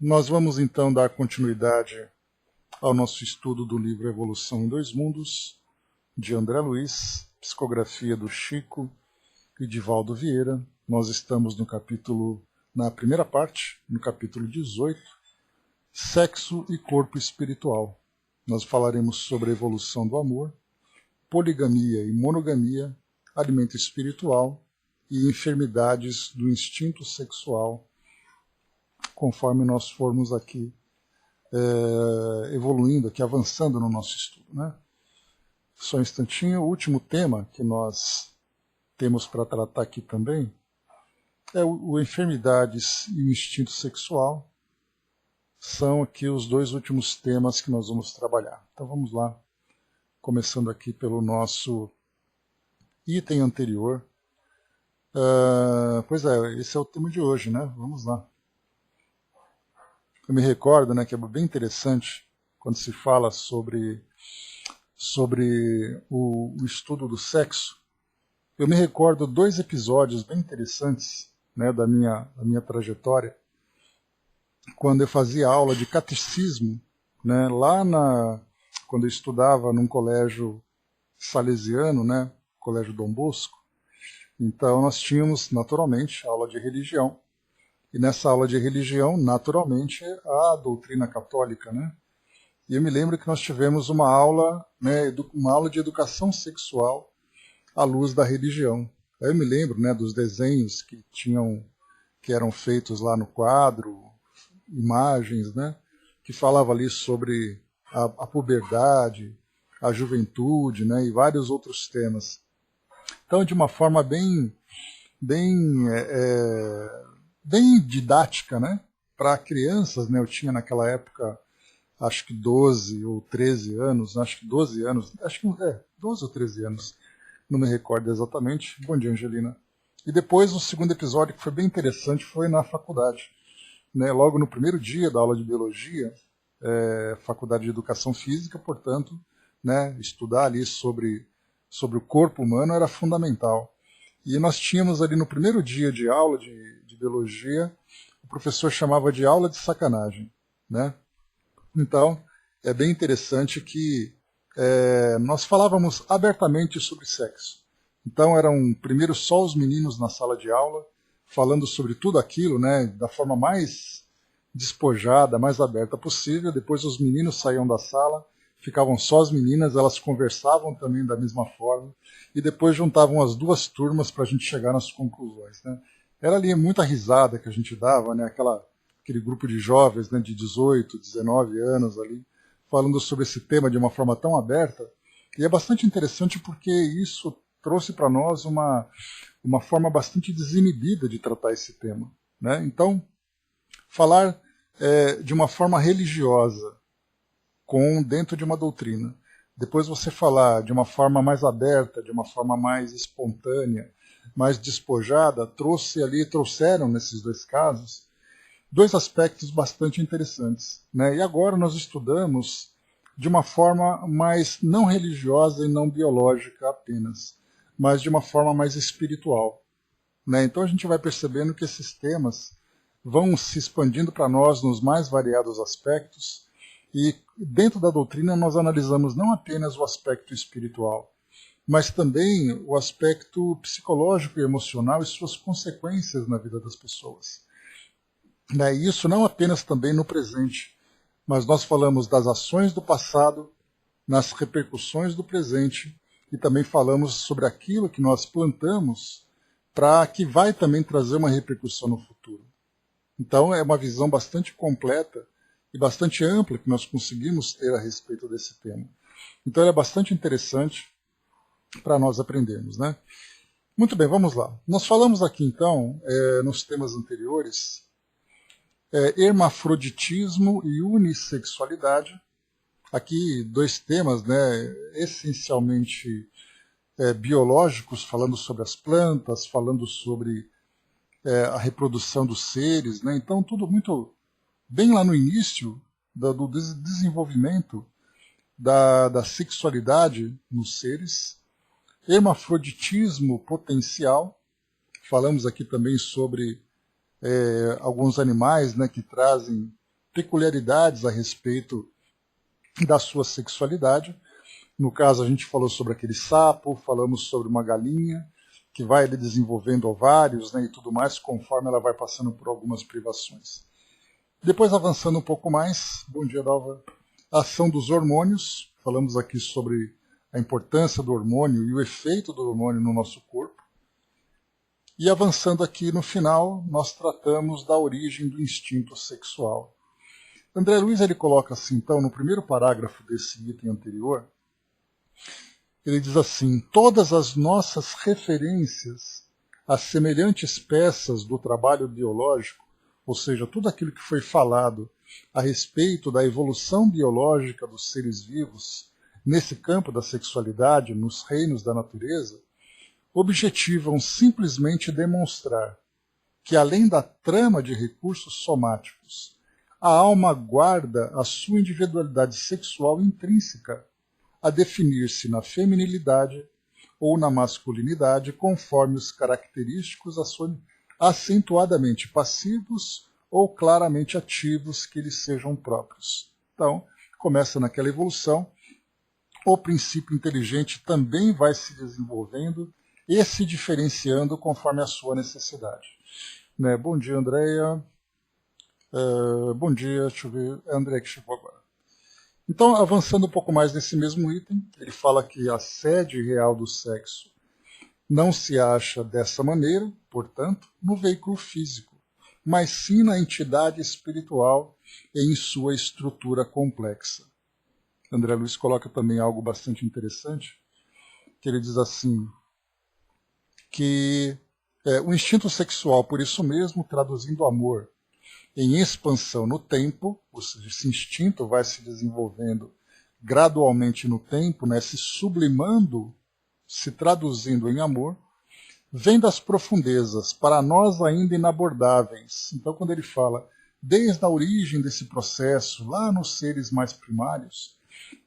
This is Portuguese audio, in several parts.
Nós vamos então dar continuidade ao nosso estudo do livro Evolução em Dois Mundos, de André Luiz, psicografia do Chico e de Valdo Vieira. Nós estamos na primeira parte, no capítulo 18, Sexo e Corpo Espiritual. Nós falaremos sobre a evolução do amor, poligamia e monogamia, alimento espiritual e enfermidades do instinto sexual, conforme nós formos aqui evoluindo, aqui avançando no nosso estudo, né? Só um instantinho, o último tema que nós temos para tratar aqui também é o enfermidades e o instinto sexual. São aqui os dois últimos temas que nós vamos trabalhar. Então vamos lá, começando aqui pelo nosso item anterior. Pois é, esse é o tema de hoje, né? Vamos lá. Eu me recordo, né, que é bem interessante quando se fala sobre o estudo do sexo. Eu me recordo dois episódios bem interessantes, né, da minha trajetória, quando eu fazia aula de catecismo, né, quando eu estudava num colégio salesiano, né, colégio Dom Bosco. Então nós tínhamos, naturalmente, aula de religião. E nessa aula de religião, naturalmente, a doutrina católica, né? E eu me lembro que nós tivemos uma aula, né, uma aula de educação sexual à luz da religião. Aí eu me lembro, né, dos desenhos que eram feitos lá no quadro, imagens, né, que falava ali sobre a puberdade, a juventude, né, e vários outros temas. Então, de uma forma bem didática, né, para crianças, né, eu tinha naquela época, acho que 12 ou 13 anos, acho que 12 anos, 12 ou 13 anos, não me recordo exatamente. Bom dia, Angelina. E depois o segundo episódio, que foi bem interessante, foi na faculdade. Né, logo no primeiro dia da aula de biologia, faculdade de educação física, portanto, né, estudar ali sobre o corpo humano era fundamental. E nós tínhamos ali no primeiro dia de aula de biologia, o professor chamava de aula de sacanagem, né? Então, é bem interessante que nós falávamos abertamente sobre sexo. Então, eram primeiro só os meninos na sala de aula, falando sobre tudo aquilo, né, da forma mais despojada, mais aberta possível. Depois os meninos saíam da sala, ficavam só as meninas, elas conversavam também da mesma forma, e depois juntavam as duas turmas para a gente chegar nas conclusões, né? Era ali muita risada que a gente dava, né? Aquele grupo de jovens, né, de 18, 19 anos ali, falando sobre esse tema de uma forma tão aberta, e é bastante interessante porque isso trouxe para nós uma forma bastante desinibida de tratar esse tema, né? Então, falar de uma forma religiosa, dentro de uma doutrina. Depois você falar de uma forma mais aberta, de uma forma mais espontânea, mais despojada, trouxeram nesses dois casos, dois aspectos bastante interessantes, né? E agora nós estudamos de uma forma mais não religiosa e não biológica apenas, mas de uma forma mais espiritual, né? Então a gente vai percebendo que esses temas vão se expandindo para nós nos mais variados aspectos. E dentro da doutrina nós analisamos não apenas o aspecto espiritual, mas também o aspecto psicológico e emocional e suas consequências na vida das pessoas. E isso não apenas também no presente, mas nós falamos das ações do passado, nas repercussões do presente, e também falamos sobre aquilo que nós plantamos para que vai também trazer uma repercussão no futuro. Então é uma visão bastante completa e bastante ampla que nós conseguimos ter a respeito desse tema. Então é bastante interessante para nós aprendermos, né? Muito bem, vamos lá. Nós falamos aqui então, nos temas anteriores, hermafroditismo e unissexualidade. Aqui dois temas, né, essencialmente biológicos, falando sobre as plantas, falando sobre a reprodução dos seres, né? Então tudo muito bem lá no início do desenvolvimento da sexualidade nos seres. Hermafroditismo potencial, falamos aqui também sobre alguns animais, né, que trazem peculiaridades a respeito da sua sexualidade. No caso, a gente falou sobre aquele sapo, falamos sobre uma galinha, que vai desenvolvendo ovários, né, e tudo mais, conforme ela vai passando por algumas privações. Depois, avançando um pouco mais, bom dia, Dalva, a ação dos hormônios, falamos aqui sobre a importância do hormônio e o efeito do hormônio no nosso corpo. E avançando aqui no final, nós tratamos da origem do instinto sexual. André Luiz ele coloca assim, então, no primeiro parágrafo desse item anterior, ele diz assim, todas as nossas referências a semelhantes peças do trabalho biológico, ou seja, tudo aquilo que foi falado a respeito da evolução biológica dos seres vivos nesse campo da sexualidade, nos reinos da natureza, objetivam simplesmente demonstrar que, além da trama de recursos somáticos, a alma guarda a sua individualidade sexual intrínseca, a definir-se na feminilidade ou na masculinidade, conforme os característicos acentuadamente passivos ou claramente ativos que lhes sejam próprios. Então, começa naquela evolução, o princípio inteligente também vai se desenvolvendo e se diferenciando conforme a sua necessidade. Né? Bom dia, Andréia. Bom dia, deixa eu ver, é a Andréia que chegou agora. Então, avançando um pouco mais nesse mesmo item, ele fala que a sede real do sexo não se acha dessa maneira, portanto, no veículo físico, mas sim na entidade espiritual e em sua estrutura complexa. André Luiz coloca também algo bastante interessante, que ele diz assim, que o instinto sexual, por isso mesmo, traduzindo amor em expansão no tempo, ou seja, esse instinto vai se desenvolvendo gradualmente no tempo, né, se sublimando, se traduzindo em amor, vem das profundezas, para nós ainda inabordáveis. Então, quando ele fala, desde a origem desse processo, lá nos seres mais primários,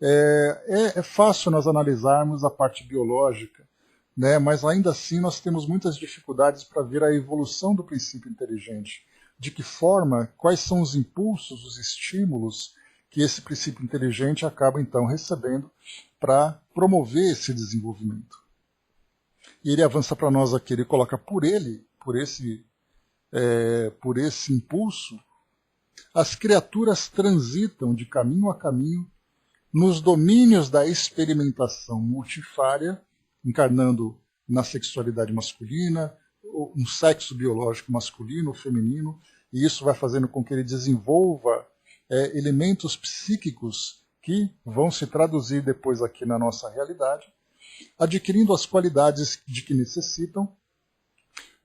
é fácil nós analisarmos a parte biológica, né, mas ainda assim nós temos muitas dificuldades para ver a evolução do princípio inteligente. De que forma, quais são os impulsos, os estímulos que esse princípio inteligente acaba então recebendo para promover esse desenvolvimento. E ele avança para nós aqui, ele coloca por esse impulso, as criaturas transitam de caminho a caminho nos domínios da experimentação multifária, encarnando na sexualidade masculina, um sexo biológico masculino ou feminino, e isso vai fazendo com que ele desenvolva elementos psíquicos que vão se traduzir depois aqui na nossa realidade, adquirindo as qualidades de que necessitam.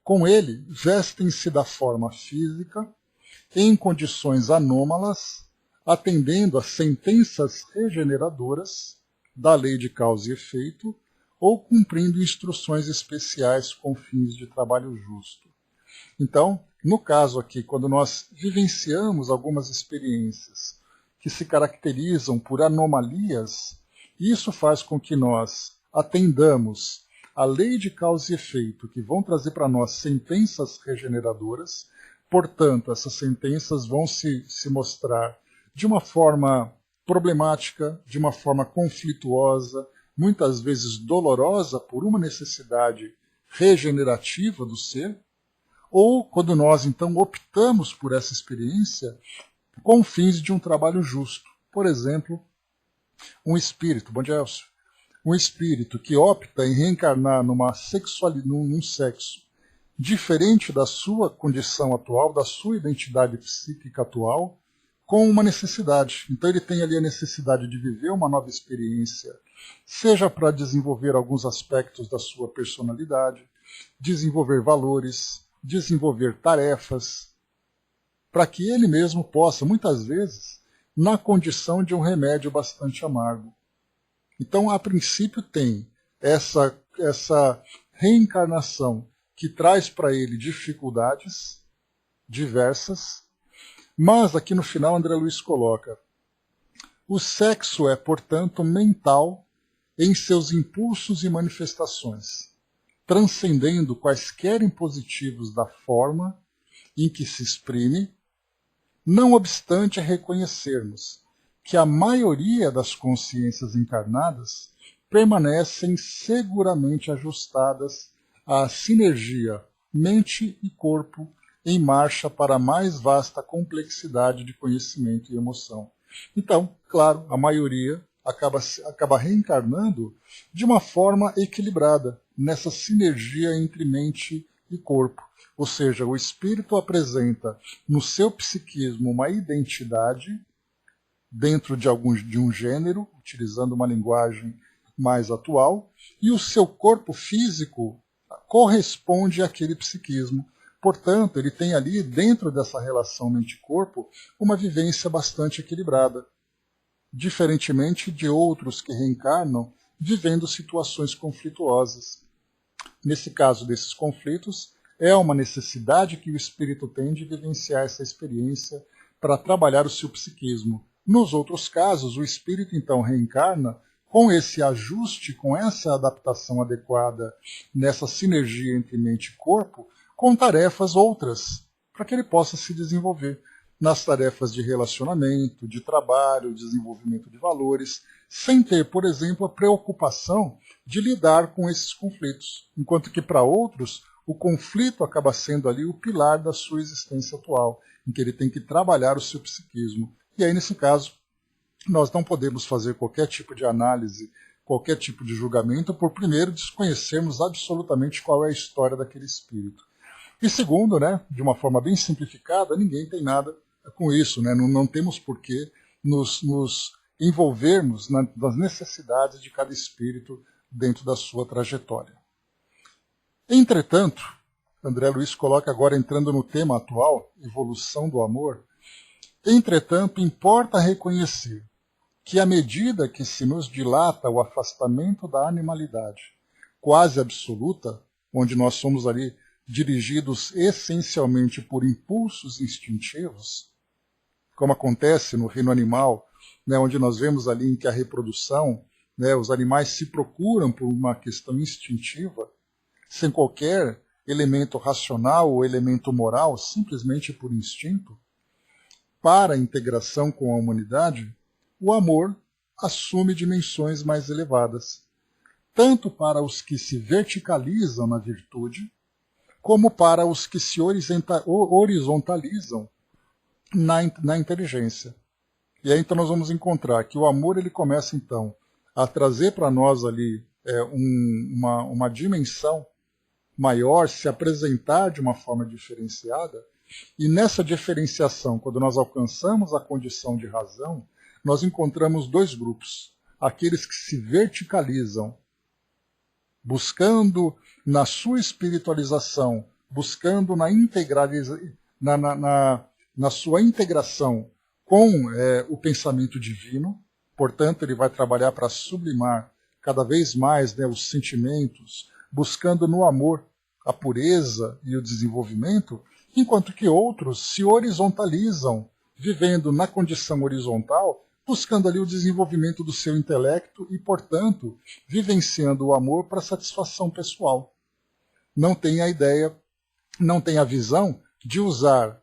Com ele, vestem-se da forma física, em condições anômalas, atendendo às sentenças regeneradoras da lei de causa e efeito, ou cumprindo instruções especiais com fins de trabalho justo. Então, no caso aqui, quando nós vivenciamos algumas experiências que se caracterizam por anomalias, isso faz com que nós atendamos à lei de causa e efeito, que vão trazer para nós sentenças regeneradoras. Portanto, essas sentenças vão se mostrar de uma forma problemática, de uma forma conflituosa, muitas vezes dolorosa por uma necessidade regenerativa do ser, ou quando nós então optamos por essa experiência com fins de um trabalho justo. Por exemplo, um espírito, bom dia, Elcio, um espírito que opta em reencarnar num sexo diferente da sua condição atual, da sua identidade psíquica atual, com uma necessidade. Então ele tem ali a necessidade de viver uma nova experiência, seja para desenvolver alguns aspectos da sua personalidade, desenvolver valores, desenvolver tarefas, para que ele mesmo possa, muitas vezes, na condição de um remédio bastante amargo. Então, a princípio, tem essa reencarnação que traz para ele dificuldades diversas, mas aqui no final André Luiz coloca: o sexo é, portanto, mental em seus impulsos e manifestações, transcendendo quaisquer impositivos da forma em que se exprime, Não obstante reconhecermos que a maioria das consciências encarnadas permanecem seguramente ajustadas à sinergia mente e corpo em marcha para a mais vasta complexidade de conhecimento e emoção. Então, claro, a maioria acaba reencarnando de uma forma equilibrada, nessa sinergia entre mente e corpo. Ou seja, o espírito apresenta no seu psiquismo uma identidade dentro de um gênero, utilizando uma linguagem mais atual, e o seu corpo físico corresponde àquele psiquismo. Portanto, ele tem ali, dentro dessa relação mente-corpo, uma vivência bastante equilibrada, diferentemente de outros que reencarnam vivendo situações conflituosas. Nesse caso desses conflitos, é uma necessidade que o espírito tem de vivenciar essa experiência para trabalhar o seu psiquismo. Nos outros casos, o espírito então reencarna com esse ajuste, com essa adaptação adequada nessa sinergia entre mente e corpo, com tarefas outras, para que ele possa se desenvolver nas tarefas de relacionamento, de trabalho, desenvolvimento de valores, sem ter, por exemplo, a preocupação de lidar com esses conflitos, enquanto que para outros o conflito acaba sendo ali o pilar da sua existência atual, em que ele tem que trabalhar o seu psiquismo. E aí, nesse caso, nós não podemos fazer qualquer tipo de análise, qualquer tipo de julgamento, por primeiro desconhecermos absolutamente qual é a história daquele espírito. E segundo, né, de uma forma bem simplificada, ninguém tem nada com isso, né? Não temos por que nos envolvermos nas necessidades de cada espírito dentro da sua trajetória. Entretanto, André Luiz coloca agora, entrando no tema atual, evolução do amor, entretanto, importa reconhecer que à medida que se nos dilata o afastamento da animalidade quase absoluta, onde nós somos ali dirigidos essencialmente por impulsos instintivos, como acontece no reino animal, né, onde nós vemos ali em que a reprodução, né, os animais se procuram por uma questão instintiva, sem qualquer elemento racional ou elemento moral, simplesmente por instinto, para a integração com a humanidade, o amor assume dimensões mais elevadas, tanto para os que se verticalizam na virtude, como para os que se horizontalizam na inteligência. E aí então nós vamos encontrar que o amor ele começa então a trazer para nós ali uma dimensão maior, se apresentar de uma forma diferenciada, e nessa diferenciação, quando nós alcançamos a condição de razão, nós encontramos dois grupos. Aqueles que se verticalizam, buscando na sua espiritualização, buscando na sua integração com o pensamento divino, portanto ele vai trabalhar para sublimar cada vez mais, né, os sentimentos, buscando no amor a pureza e o desenvolvimento, enquanto que outros se horizontalizam, vivendo na condição horizontal, buscando ali o desenvolvimento do seu intelecto e, portanto, vivenciando o amor para satisfação pessoal. Não tem a ideia, não tem a visão de usar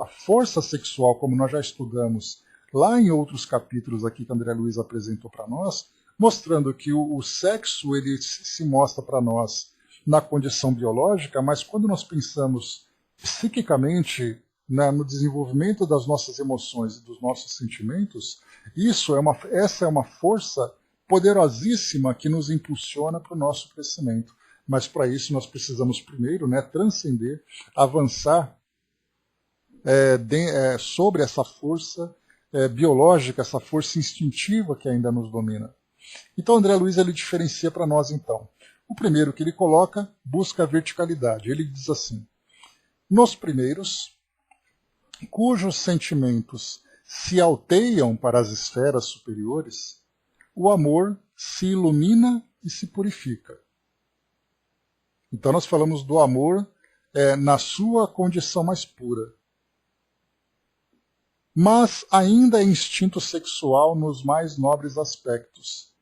a força sexual, como nós já estudamos lá em outros capítulos aqui que André Luiz apresentou para nós, mostrando que o sexo ele se mostra para nós na condição biológica, mas quando nós pensamos psiquicamente no desenvolvimento das nossas emoções e dos nossos sentimentos, essa é uma força poderosíssima que nos impulsiona para o nosso crescimento. Mas para isso nós precisamos primeiro, né, transcender, avançar sobre essa força biológica, essa força instintiva que ainda nos domina. Então André Luiz ele diferencia para nós então. O primeiro que ele coloca busca a verticalidade. Ele diz assim: nos primeiros, cujos sentimentos se alteiam para as esferas superiores, o amor se ilumina e se purifica. Então nós falamos do amor na sua condição mais pura. Mas ainda é instinto sexual nos mais nobres aspectos,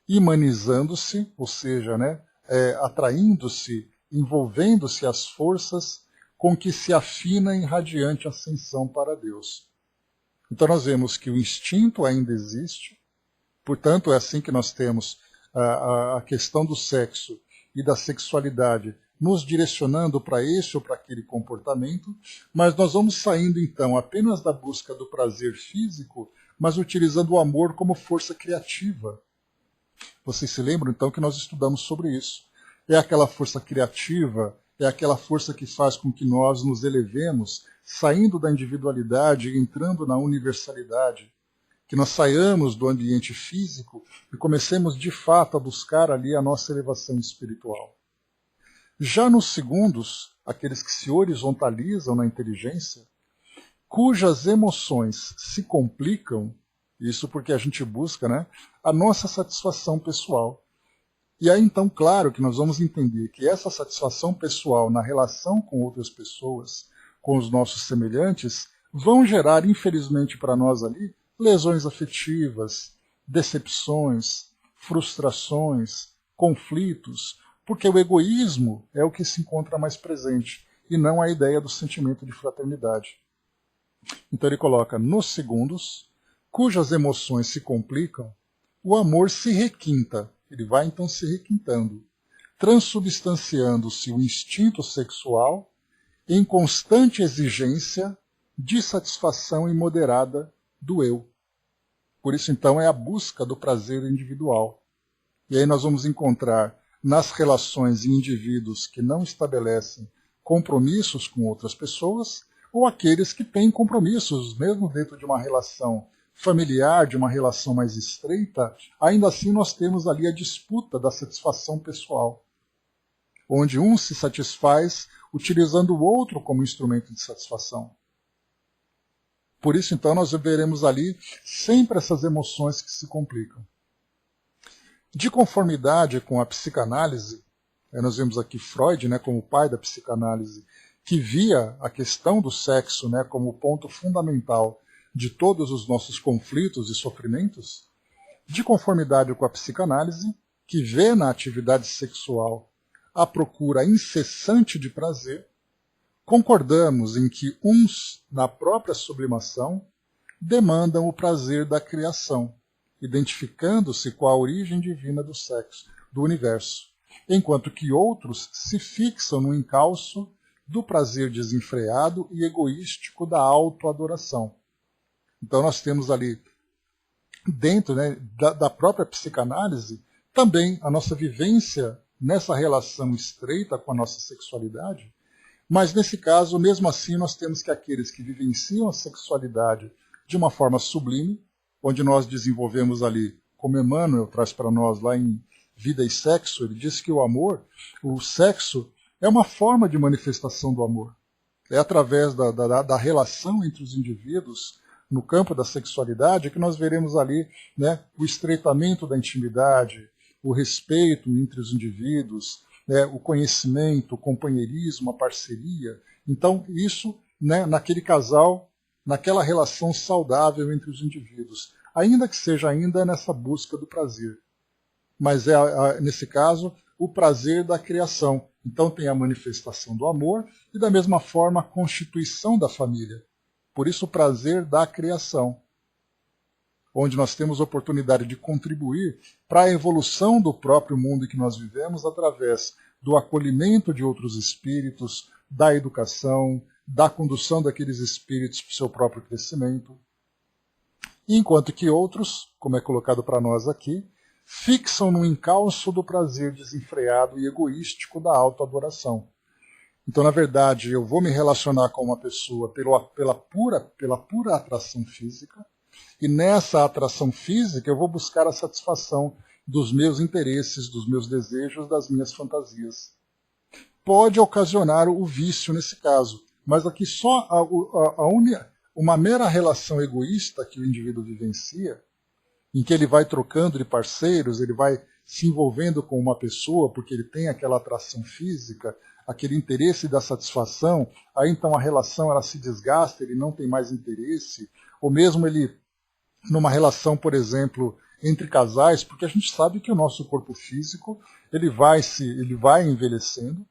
imanizando-se, ou seja, atraindo-se, envolvendo-se as forças com que se afina em radiante ascensão para Deus. Então nós vemos que o instinto ainda existe, portanto é assim que nós temos a questão do sexo e da sexualidade nos direcionando para esse ou para aquele comportamento, mas nós vamos saindo então apenas da busca do prazer físico, mas utilizando o amor como força criativa. Vocês se lembram então que nós estudamos sobre isso. É aquela força criativa, é aquela força que faz com que nós nos elevemos, saindo da individualidade e entrando na universalidade, que nós saiamos do ambiente físico e comecemos de fato a buscar ali a nossa elevação espiritual. Já nos segundos, aqueles que se horizontalizam na inteligência, cujas emoções se complicam, isso porque a gente busca, né, a nossa satisfação pessoal. E aí então, claro que nós vamos entender que essa satisfação pessoal na relação com outras pessoas, com os nossos semelhantes, vão gerar, infelizmente para nós ali, lesões afetivas, decepções, frustrações, conflitos, porque o egoísmo é o que se encontra mais presente, e não a ideia do sentimento de fraternidade. Então ele coloca, nos segundos, cujas emoções se complicam, o amor se requinta, ele vai então se requintando, transubstanciando-se o instinto sexual em constante exigência de satisfação imoderada do eu. Por isso então é a busca do prazer individual. E aí nós vamos encontrar nas relações em indivíduos que não estabelecem compromissos com outras pessoas, ou aqueles que têm compromissos, mesmo dentro de uma relação familiar, de uma relação mais estreita, ainda assim nós temos ali a disputa da satisfação pessoal, onde um se satisfaz utilizando o outro como instrumento de satisfação. Por isso, então, nós veremos ali sempre essas emoções que se complicam. De conformidade com a psicanálise, nós vemos aqui Freud, né, como o pai da psicanálise, que via a questão do sexo, né, como o ponto fundamental de todos os nossos conflitos e sofrimentos. De conformidade com a psicanálise, que vê na atividade sexual a procura incessante de prazer, concordamos em que uns, na própria sublimação, demandam o prazer da criação, identificando-se com a origem divina do sexo, do universo, enquanto que outros se fixam no encalço do prazer desenfreado e egoístico da autoadoração. Então nós temos ali, dentro, né, da própria psicanálise, também a nossa vivência nessa relação estreita com a nossa sexualidade, mas nesse caso, mesmo assim, nós temos que aqueles que vivenciam a sexualidade de uma forma sublime, onde nós desenvolvemos ali, como Emmanuel traz para nós lá em Vida e Sexo, ele diz que o amor, o sexo, é uma forma de manifestação do amor. É através da relação entre os indivíduos, no campo da sexualidade, que nós veremos ali, né, o estreitamento da intimidade, o respeito entre os indivíduos, né, o conhecimento, o companheirismo, a parceria. Então, isso, né, naquele casal, naquela relação saudável entre os indivíduos, ainda que seja ainda nessa busca do prazer. Mas é, nesse caso, o prazer da criação. Então tem a manifestação do amor e, da mesma forma, a constituição da família. Por isso, o prazer da criação, onde nós temos a oportunidade de contribuir para a evolução do próprio mundo em que nós vivemos através do acolhimento de outros espíritos, da educação, da condução daqueles espíritos para o seu próprio crescimento. Enquanto que outros, como é colocado para nós aqui, fixam no encalço do prazer desenfreado e egoístico da autoadoração. Então, na verdade, eu vou me relacionar com uma pessoa pela pura atração física, e nessa atração física eu vou buscar a satisfação dos meus interesses, dos meus desejos, das minhas fantasias. Pode ocasionar o vício nesse caso, mas aqui só uma mera relação egoísta que o indivíduo vivencia, em que ele vai trocando de parceiros, ele vai se envolvendo com uma pessoa porque ele tem aquela atração física, aquele interesse da satisfação, aí então a relação ela se desgasta, ele não tem mais interesse, ou mesmo ele, numa relação, por exemplo, entre casais, porque a gente sabe que o nosso corpo físico ele vai envelhecendo,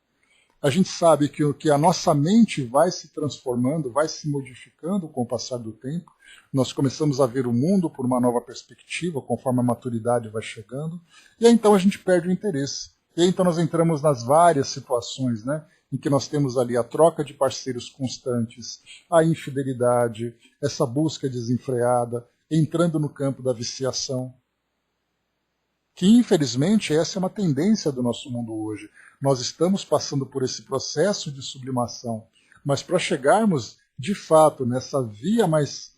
A gente sabe que a nossa mente vai se transformando, vai se modificando com o passar do tempo. Nós começamos a ver o mundo por uma nova perspectiva, conforme a maturidade vai chegando, e aí então a gente perde o interesse. E aí então nós entramos nas várias situações, né, em que nós temos ali a troca de parceiros constantes, a infidelidade, essa busca desenfreada, entrando no campo da viciação. Que infelizmente essa é uma tendência do nosso mundo hoje. Nós estamos passando por esse processo de sublimação, mas para chegarmos de fato nessa via mais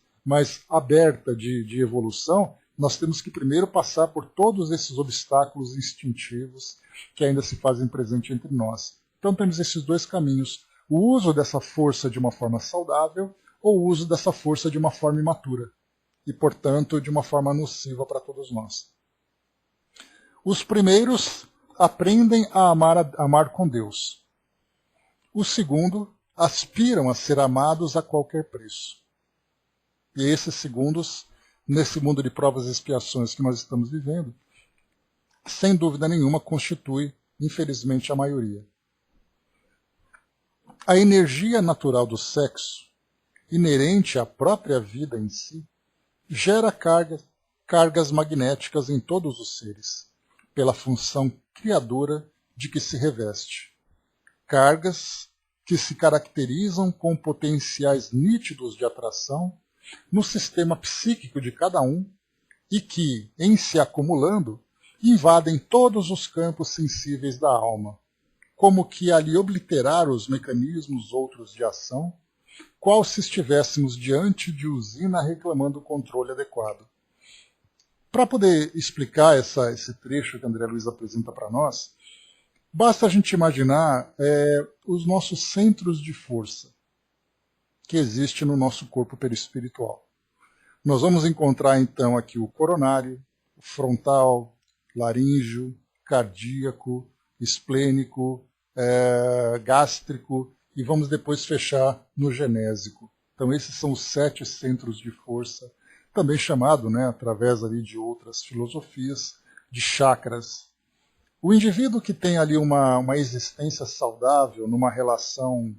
aberta de evolução, nós temos que primeiro passar por todos esses obstáculos instintivos que ainda se fazem presente entre nós. Então temos esses dois caminhos, o uso dessa força de uma forma saudável ou o uso dessa força de uma forma imatura e, portanto, de uma forma nociva para todos nós. Os primeiros aprendem a amar com Deus. Os segundos aspiram a ser amados a qualquer preço. E esses segundos, nesse mundo de provas e expiações que nós estamos vivendo, sem dúvida nenhuma constitui, infelizmente, a maioria. A energia natural do sexo, inerente à própria vida em si, gera cargas magnéticas em todos os seres, pela função criadora de que se reveste. Cargas que se caracterizam com potenciais nítidos de atração no sistema psíquico de cada um e que, em se acumulando, invadem todos os campos sensíveis da alma, como que ali obliterar os mecanismos outros de ação, qual se estivéssemos diante de usina reclamando o controle adequado. Para poder explicar esse trecho que André Luiz apresenta para nós, basta a gente imaginar os nossos centros de força que existem no nosso corpo perispiritual. Nós vamos encontrar então aqui o coronário, o frontal, laríngeo, cardíaco, esplênico, gástrico e vamos depois fechar no genésico. Então esses são os 7 centros de força, também chamado, né, através ali de outras filosofias, de chakras. O indivíduo que tem ali uma existência saudável, numa relação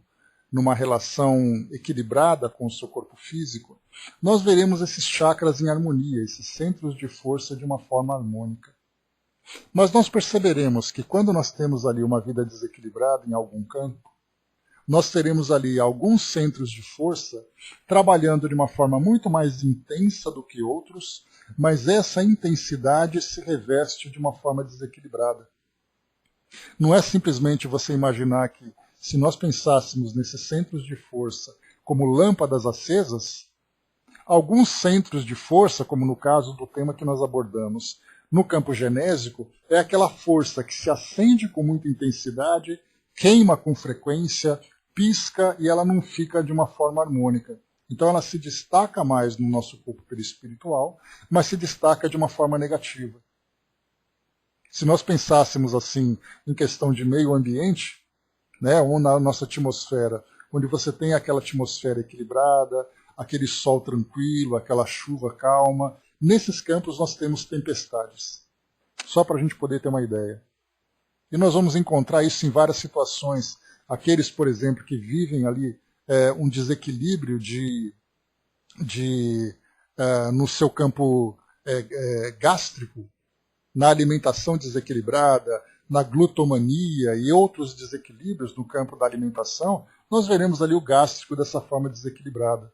equilibrada com o seu corpo físico, nós veremos esses chakras em harmonia, esses centros de força de uma forma harmônica. Mas nós perceberemos que quando nós temos ali uma vida desequilibrada em algum campo, nós teremos ali alguns centros de força trabalhando de uma forma muito mais intensa do que outros, mas essa intensidade se reveste de uma forma desequilibrada. Não é simplesmente você imaginar que, se nós pensássemos nesses centros de força como lâmpadas acesas, alguns centros de força, como no caso do tema que nós abordamos, no campo genésico, é aquela força que se acende com muita intensidade, queima com frequência, pisca e ela não fica de uma forma harmônica. Então ela se destaca mais no nosso corpo perispiritual, mas se destaca de uma forma negativa. Se nós pensássemos assim em questão de meio ambiente, né, ou na nossa atmosfera, onde você tem aquela atmosfera equilibrada, aquele sol tranquilo, aquela chuva calma, nesses campos nós temos tempestades. Só para a gente poder ter uma ideia. E nós vamos encontrar isso em várias situações. Aqueles, por exemplo, que vivem ali um desequilíbrio no seu campo gástrico, na alimentação desequilibrada, na glutomania e outros desequilíbrios no campo da alimentação, nós veremos ali o gástrico dessa forma desequilibrada.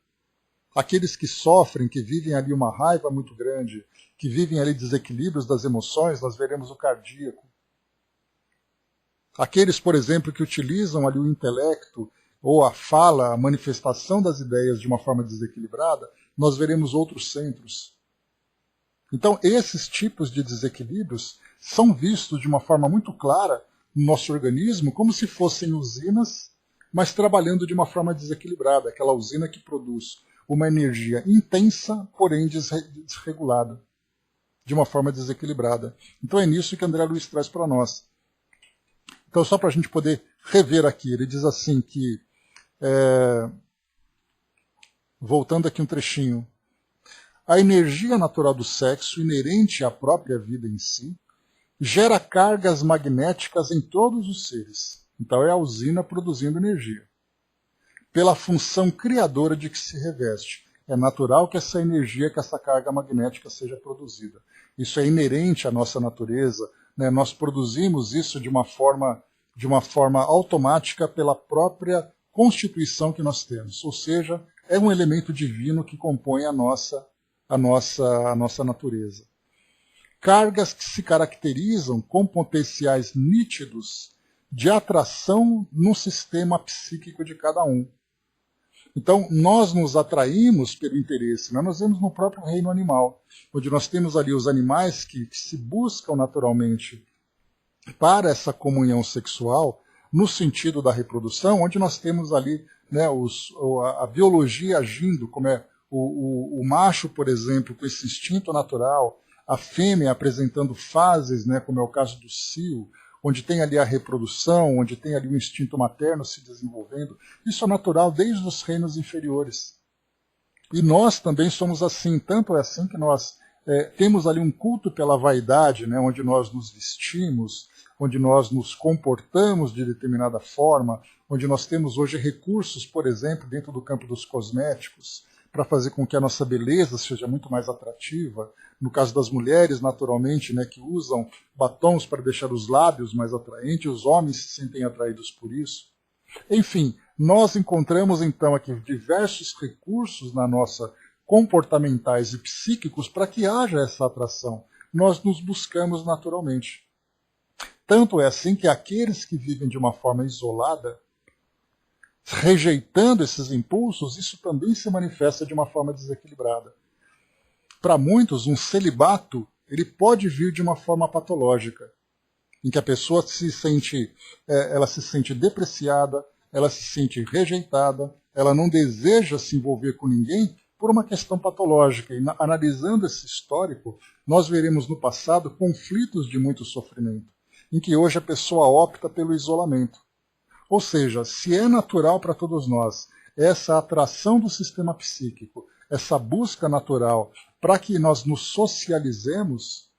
Aqueles que sofrem, que vivem ali uma raiva muito grande, que vivem ali desequilíbrios das emoções, nós veremos o cardíaco. Aqueles, por exemplo, que utilizam ali o intelecto ou a fala, a manifestação das ideias de uma forma desequilibrada, nós veremos outros centros. Então, esses tipos de desequilíbrios são vistos de uma forma muito clara no nosso organismo como se fossem usinas, mas trabalhando de uma forma desequilibrada, aquela usina que produz uma energia intensa, porém desregulada, de uma forma desequilibrada. Então é nisso que André Luiz traz para nós. Então, só para a gente poder rever aqui, ele diz assim que, voltando aqui um trechinho, a energia natural do sexo, inerente à própria vida em si, gera cargas magnéticas em todos os seres, Então é a usina produzindo energia. Pela função criadora de que se reveste. É natural que essa energia, que essa carga magnética seja produzida. Isso é inerente à nossa natureza, né? Nós produzimos isso de uma forma automática pela própria constituição que nós temos. Ou seja, é um elemento divino que compõe a nossa natureza. Cargas que se caracterizam com potenciais nítidos de atração no sistema psíquico de cada um. Então, nós nos atraímos pelo interesse. Nós vemos no próprio reino animal, onde nós temos ali os animais que se buscam naturalmente para essa comunhão sexual, no sentido da reprodução, onde nós temos ali, né, a biologia agindo, como é o macho, por exemplo, com esse instinto natural, a fêmea apresentando fases, né, como é o caso do cio, onde tem ali a reprodução, onde tem ali o instinto materno se desenvolvendo. Isso é natural desde os reinos inferiores. E nós também somos assim, tanto é assim que nós temos ali um culto pela vaidade, né, onde nós nos vestimos, onde nós nos comportamos de determinada forma, onde nós temos hoje recursos, por exemplo, dentro do campo dos cosméticos, para fazer com que a nossa beleza seja muito mais atrativa. No caso das mulheres, naturalmente, né, que usam batons para deixar os lábios mais atraentes, os homens se sentem atraídos por isso. Enfim, nós encontramos então aqui diversos recursos na nossa comportamentais e psíquicos para que haja essa atração. Nós nos buscamos naturalmente. Tanto é assim que aqueles que vivem de uma forma isolada, rejeitando esses impulsos, isso também se manifesta de uma forma desequilibrada. Para muitos, um celibato ele pode vir de uma forma patológica, em que a pessoa se sente depreciada, ela se sente rejeitada, ela não deseja se envolver com ninguém por uma questão patológica. E analisando esse histórico, nós veremos no passado conflitos de muito sofrimento, em que hoje a pessoa opta pelo isolamento. Ou seja, se é natural para todos nós essa atração do sistema psíquico, essa busca natural para que nós nos socializemos,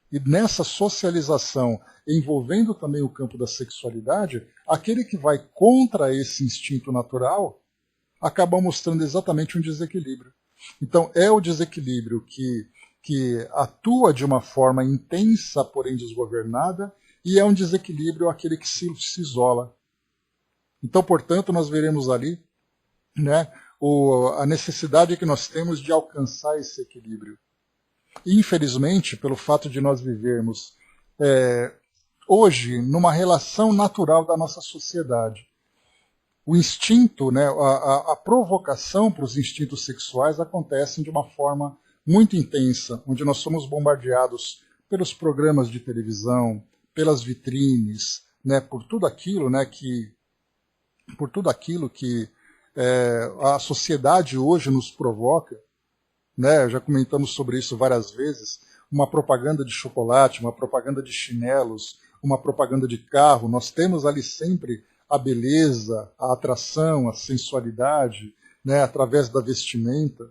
e nessa socialização, envolvendo também o campo da sexualidade, aquele que vai contra esse instinto natural acaba mostrando exatamente um desequilíbrio. Então, é o desequilíbrio que atua de uma forma intensa, porém desgovernada, e é um desequilíbrio aquele que se isola. Então, portanto, nós veremos ali, né, a necessidade que nós temos de alcançar esse equilíbrio. Infelizmente, pelo fato de nós vivermos hoje numa relação natural da nossa sociedade, o instinto, né, a provocação para os instintos sexuais acontecem de uma forma muito intensa, onde nós somos bombardeados pelos programas de televisão, pelas vitrines, né, por tudo aquilo, né, que a sociedade hoje nos provoca, né, já comentamos sobre isso várias vezes, uma propaganda de chocolate, uma propaganda de chinelos, uma propaganda de carro. Nós temos ali sempre a beleza, a atração, a sensualidade, né, através da vestimenta.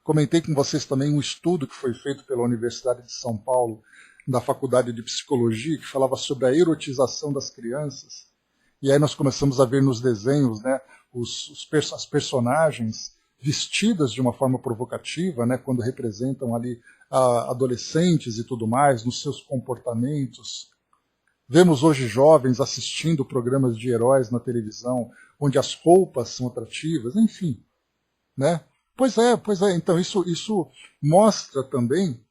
Comentei com vocês também um estudo que foi feito pela Universidade de São Paulo, da Faculdade de Psicologia, que falava sobre a erotização das crianças. E aí nós começamos a ver nos desenhos, né, as personagens vestidas de uma forma provocativa, né, quando representam ali adolescentes e tudo mais, nos seus comportamentos. Vemos hoje jovens assistindo programas de heróis na televisão, onde as roupas são atrativas, enfim. Né? Pois é. Então isso mostra também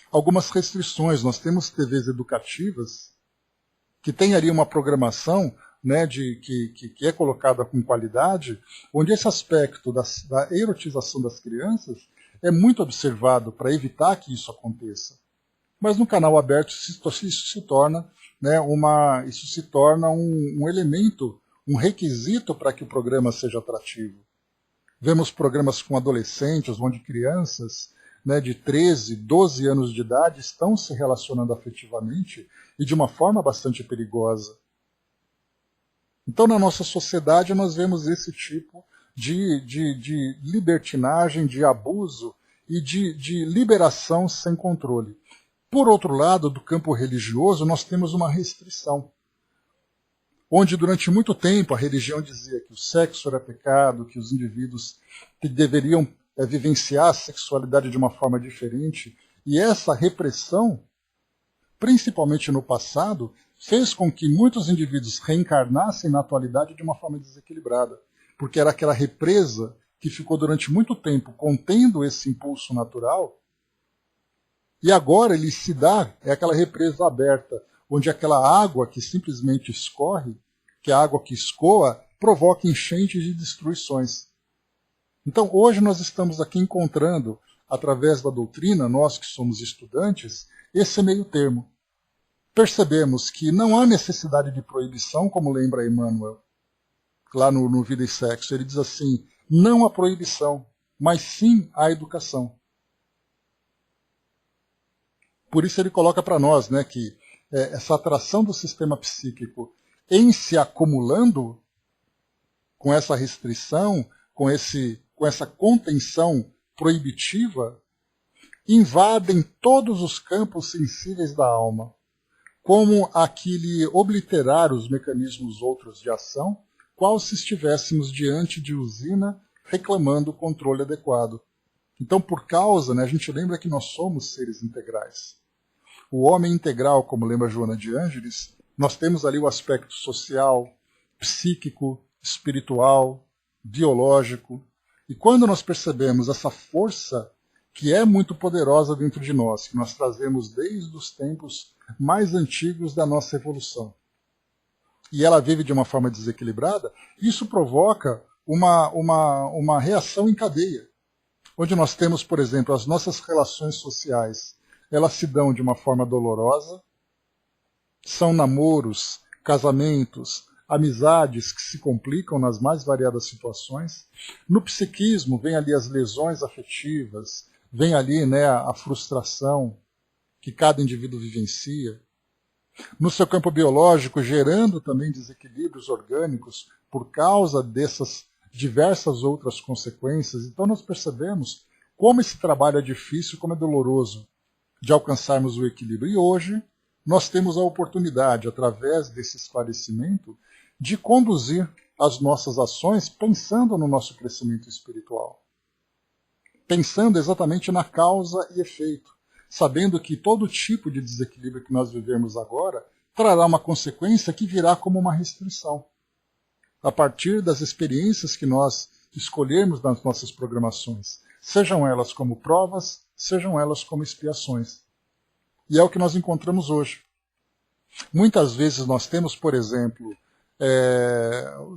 algumas restrições. Nós temos TVs educativas que têm ali uma programação, né, que é colocada com qualidade, onde esse aspecto da erotização das crianças é muito observado para evitar que isso aconteça. Mas no canal aberto isso se torna, né, um elemento, um requisito para que o programa seja atrativo. Vemos programas com adolescentes, onde crianças, né, de 13, 12 anos de idade estão se relacionando afetivamente e de uma forma bastante perigosa. Então, na nossa sociedade, nós vemos esse tipo de libertinagem, de abuso e de liberação sem controle. Por outro lado, do campo religioso, nós temos uma restrição, onde durante muito tempo a religião dizia que o sexo era pecado, que os indivíduos deveriam vivenciar a sexualidade de uma forma diferente, e essa repressão, principalmente no passado, fez com que muitos indivíduos reencarnassem na atualidade de uma forma desequilibrada, porque era aquela represa que ficou durante muito tempo contendo esse impulso natural, e agora ele se dá, é aquela represa aberta, onde aquela água que simplesmente escorre, que é a água que escoa, provoca enchentes e destruições. Então hoje nós estamos aqui encontrando, através da doutrina, nós que somos estudantes, esse meio termo. Percebemos que não há necessidade de proibição, como lembra Emmanuel, lá no Vida e Sexo. Ele diz assim, não há proibição, mas sim a educação. Por isso ele coloca para nós, né, que essa atração do sistema psíquico em se acumulando com essa restrição, com essa contenção proibitiva, invadem todos os campos sensíveis da alma, como aquele obliterar os mecanismos outros de ação, qual se estivéssemos diante de usina reclamando o controle adequado. Então, por causa, né, a gente lembra que nós somos seres integrais. O homem integral, como lembra Joana de Ângeles, nós temos ali o aspecto social, psíquico, espiritual, biológico. E quando nós percebemos essa força que é muito poderosa dentro de nós, que nós trazemos desde os tempos mais antigos da nossa evolução, e ela vive de uma forma desequilibrada, isso provoca uma reação em cadeia, onde nós temos, por exemplo, as nossas relações sociais, elas se dão de uma forma dolorosa, são namoros, casamentos, amizades que se complicam nas mais variadas situações. No psiquismo, vem ali as lesões afetivas, vem ali, né, a frustração que cada indivíduo vivencia. No seu campo biológico, gerando também desequilíbrios orgânicos por causa dessas diversas outras consequências. Então nós percebemos como esse trabalho é difícil, como é doloroso de alcançarmos o equilíbrio. E hoje nós temos a oportunidade, através desse esclarecimento, de conduzir as nossas ações pensando no nosso crescimento espiritual. Pensando exatamente na causa e efeito, sabendo que todo tipo de desequilíbrio que nós vivemos agora trará uma consequência que virá como uma restrição, a partir das experiências que nós escolhermos nas nossas programações, sejam elas como provas, sejam elas como expiações. E é o que nós encontramos hoje. Muitas vezes nós temos, por exemplo,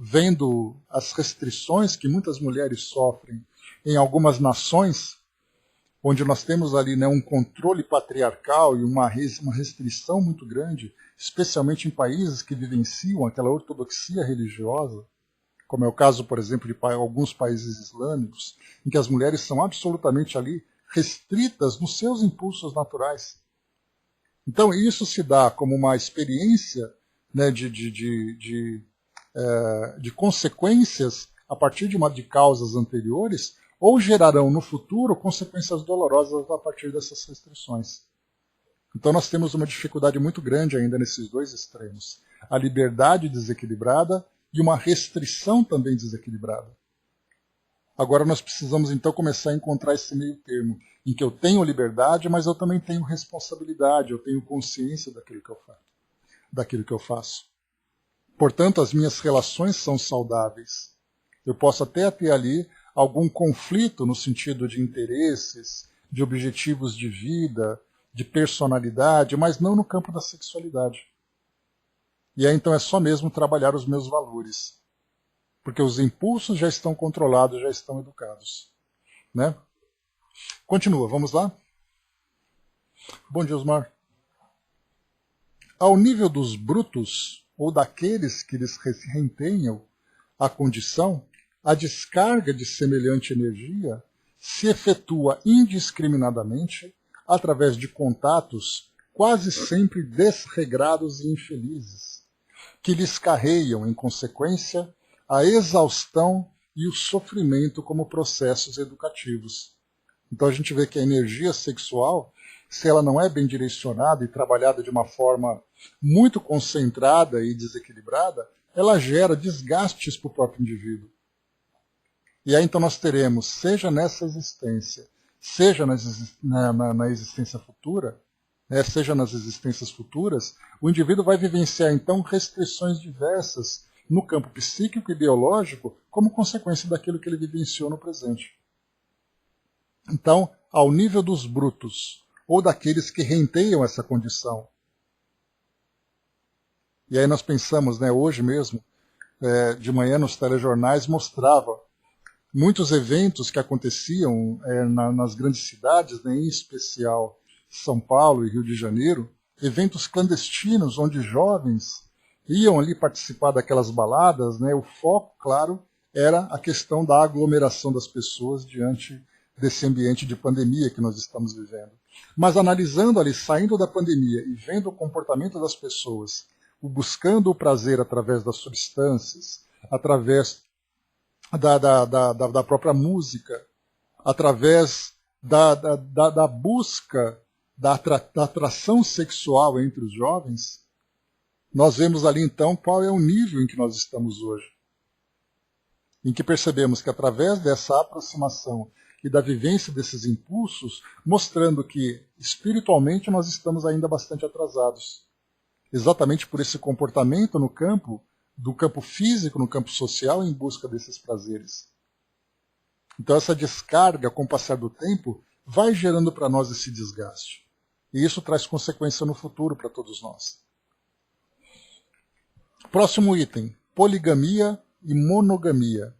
vendo as restrições que muitas mulheres sofrem em algumas nações, onde nós temos ali, né, um controle patriarcal e uma restrição muito grande, especialmente em países que vivenciam aquela ortodoxia religiosa, como é o caso, por exemplo, de alguns países islâmicos, em que as mulheres são absolutamente ali restritas nos seus impulsos naturais. Então isso se dá como uma experiência, né, de consequências a partir de causas anteriores, ou gerarão no futuro consequências dolorosas a partir dessas restrições. Então nós temos uma dificuldade muito grande ainda nesses dois extremos. A liberdade desequilibrada e uma restrição também desequilibrada. Agora nós precisamos então começar a encontrar esse meio termo, em que eu tenho liberdade, mas eu também tenho responsabilidade, eu tenho consciência daquilo que eu faço. Portanto, as minhas relações são saudáveis. Eu posso até ter ali algum conflito no sentido de interesses, de objetivos de vida, de personalidade, mas não no campo da sexualidade. E aí então é só mesmo trabalhar os meus valores, porque os impulsos já estão controlados, já estão educados. Né? Continua, vamos lá? Bom dia, Osmar. Ao nível dos brutos, ou daqueles que lhes reempenham a condição, a descarga de semelhante energia se efetua indiscriminadamente através de contatos quase sempre desregrados e infelizes, que lhes carreiam, em consequência, a exaustão e o sofrimento como processos educativos. Então a gente vê que a energia sexual, se ela não é bem direcionada e trabalhada de uma forma muito concentrada e desequilibrada, ela gera desgastes para o próprio indivíduo. E aí então nós teremos, seja nessa existência, seja na existência futura, seja nas existências futuras, o indivíduo vai vivenciar então restrições diversas no campo psíquico e biológico como consequência daquilo que ele vivenciou no presente. Então, ao nível dos brutos, ou daqueles que renteiam essa condição. E aí nós pensamos, hoje mesmo, de manhã nos telejornais, mostrava muitos eventos que aconteciam nas grandes cidades, em especial São Paulo e Rio de Janeiro, eventos clandestinos onde jovens iam ali participar daquelas baladas, o foco, claro, era a questão da aglomeração das pessoas diante desse ambiente de pandemia que nós estamos vivendo. Mas analisando ali, saindo da pandemia e vendo o comportamento das pessoas, buscando o prazer através das substâncias, através da própria música, através da busca da atração sexual entre os jovens, nós vemos ali então qual é o nível em que nós estamos hoje. Em que percebemos que através dessa aproximação e da vivência desses impulsos, mostrando que espiritualmente nós estamos ainda bastante atrasados. Exatamente por esse comportamento no campo, do campo físico, no campo social, em busca desses prazeres. Então essa descarga, com o passar do tempo, vai gerando para nós esse desgaste. E isso traz consequência no futuro para todos nós. Próximo item, poligamia e monogamia.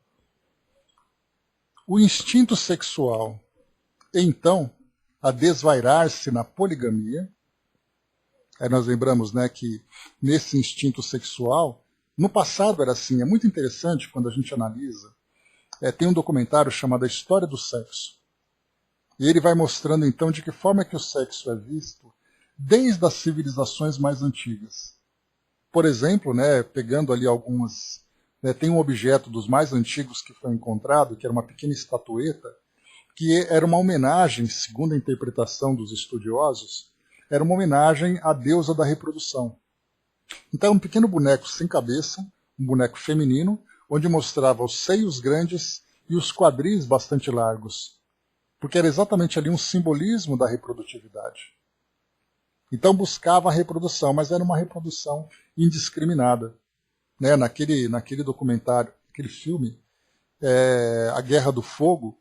O instinto sexual, então, a desvairar-se na poligamia. Aí nós lembramos que nesse instinto sexual, no passado era assim, é muito interessante quando a gente analisa. Tem um documentário chamado A História do Sexo. E ele vai mostrando então de que forma que o sexo é visto desde as civilizações mais antigas. Por exemplo, pegando ali algumas... tem um objeto dos mais antigos que foi encontrado, que era uma pequena estatueta, que era uma homenagem, segundo a interpretação dos estudiosos, era uma homenagem à deusa da reprodução. Então, um pequeno boneco sem cabeça, um boneco feminino, onde mostrava os seios grandes e os quadris bastante largos, porque era exatamente ali um simbolismo da reprodutividade. Então buscava a reprodução, mas era uma reprodução indiscriminada. Naquele documentário, aquele filme, A Guerra do Fogo,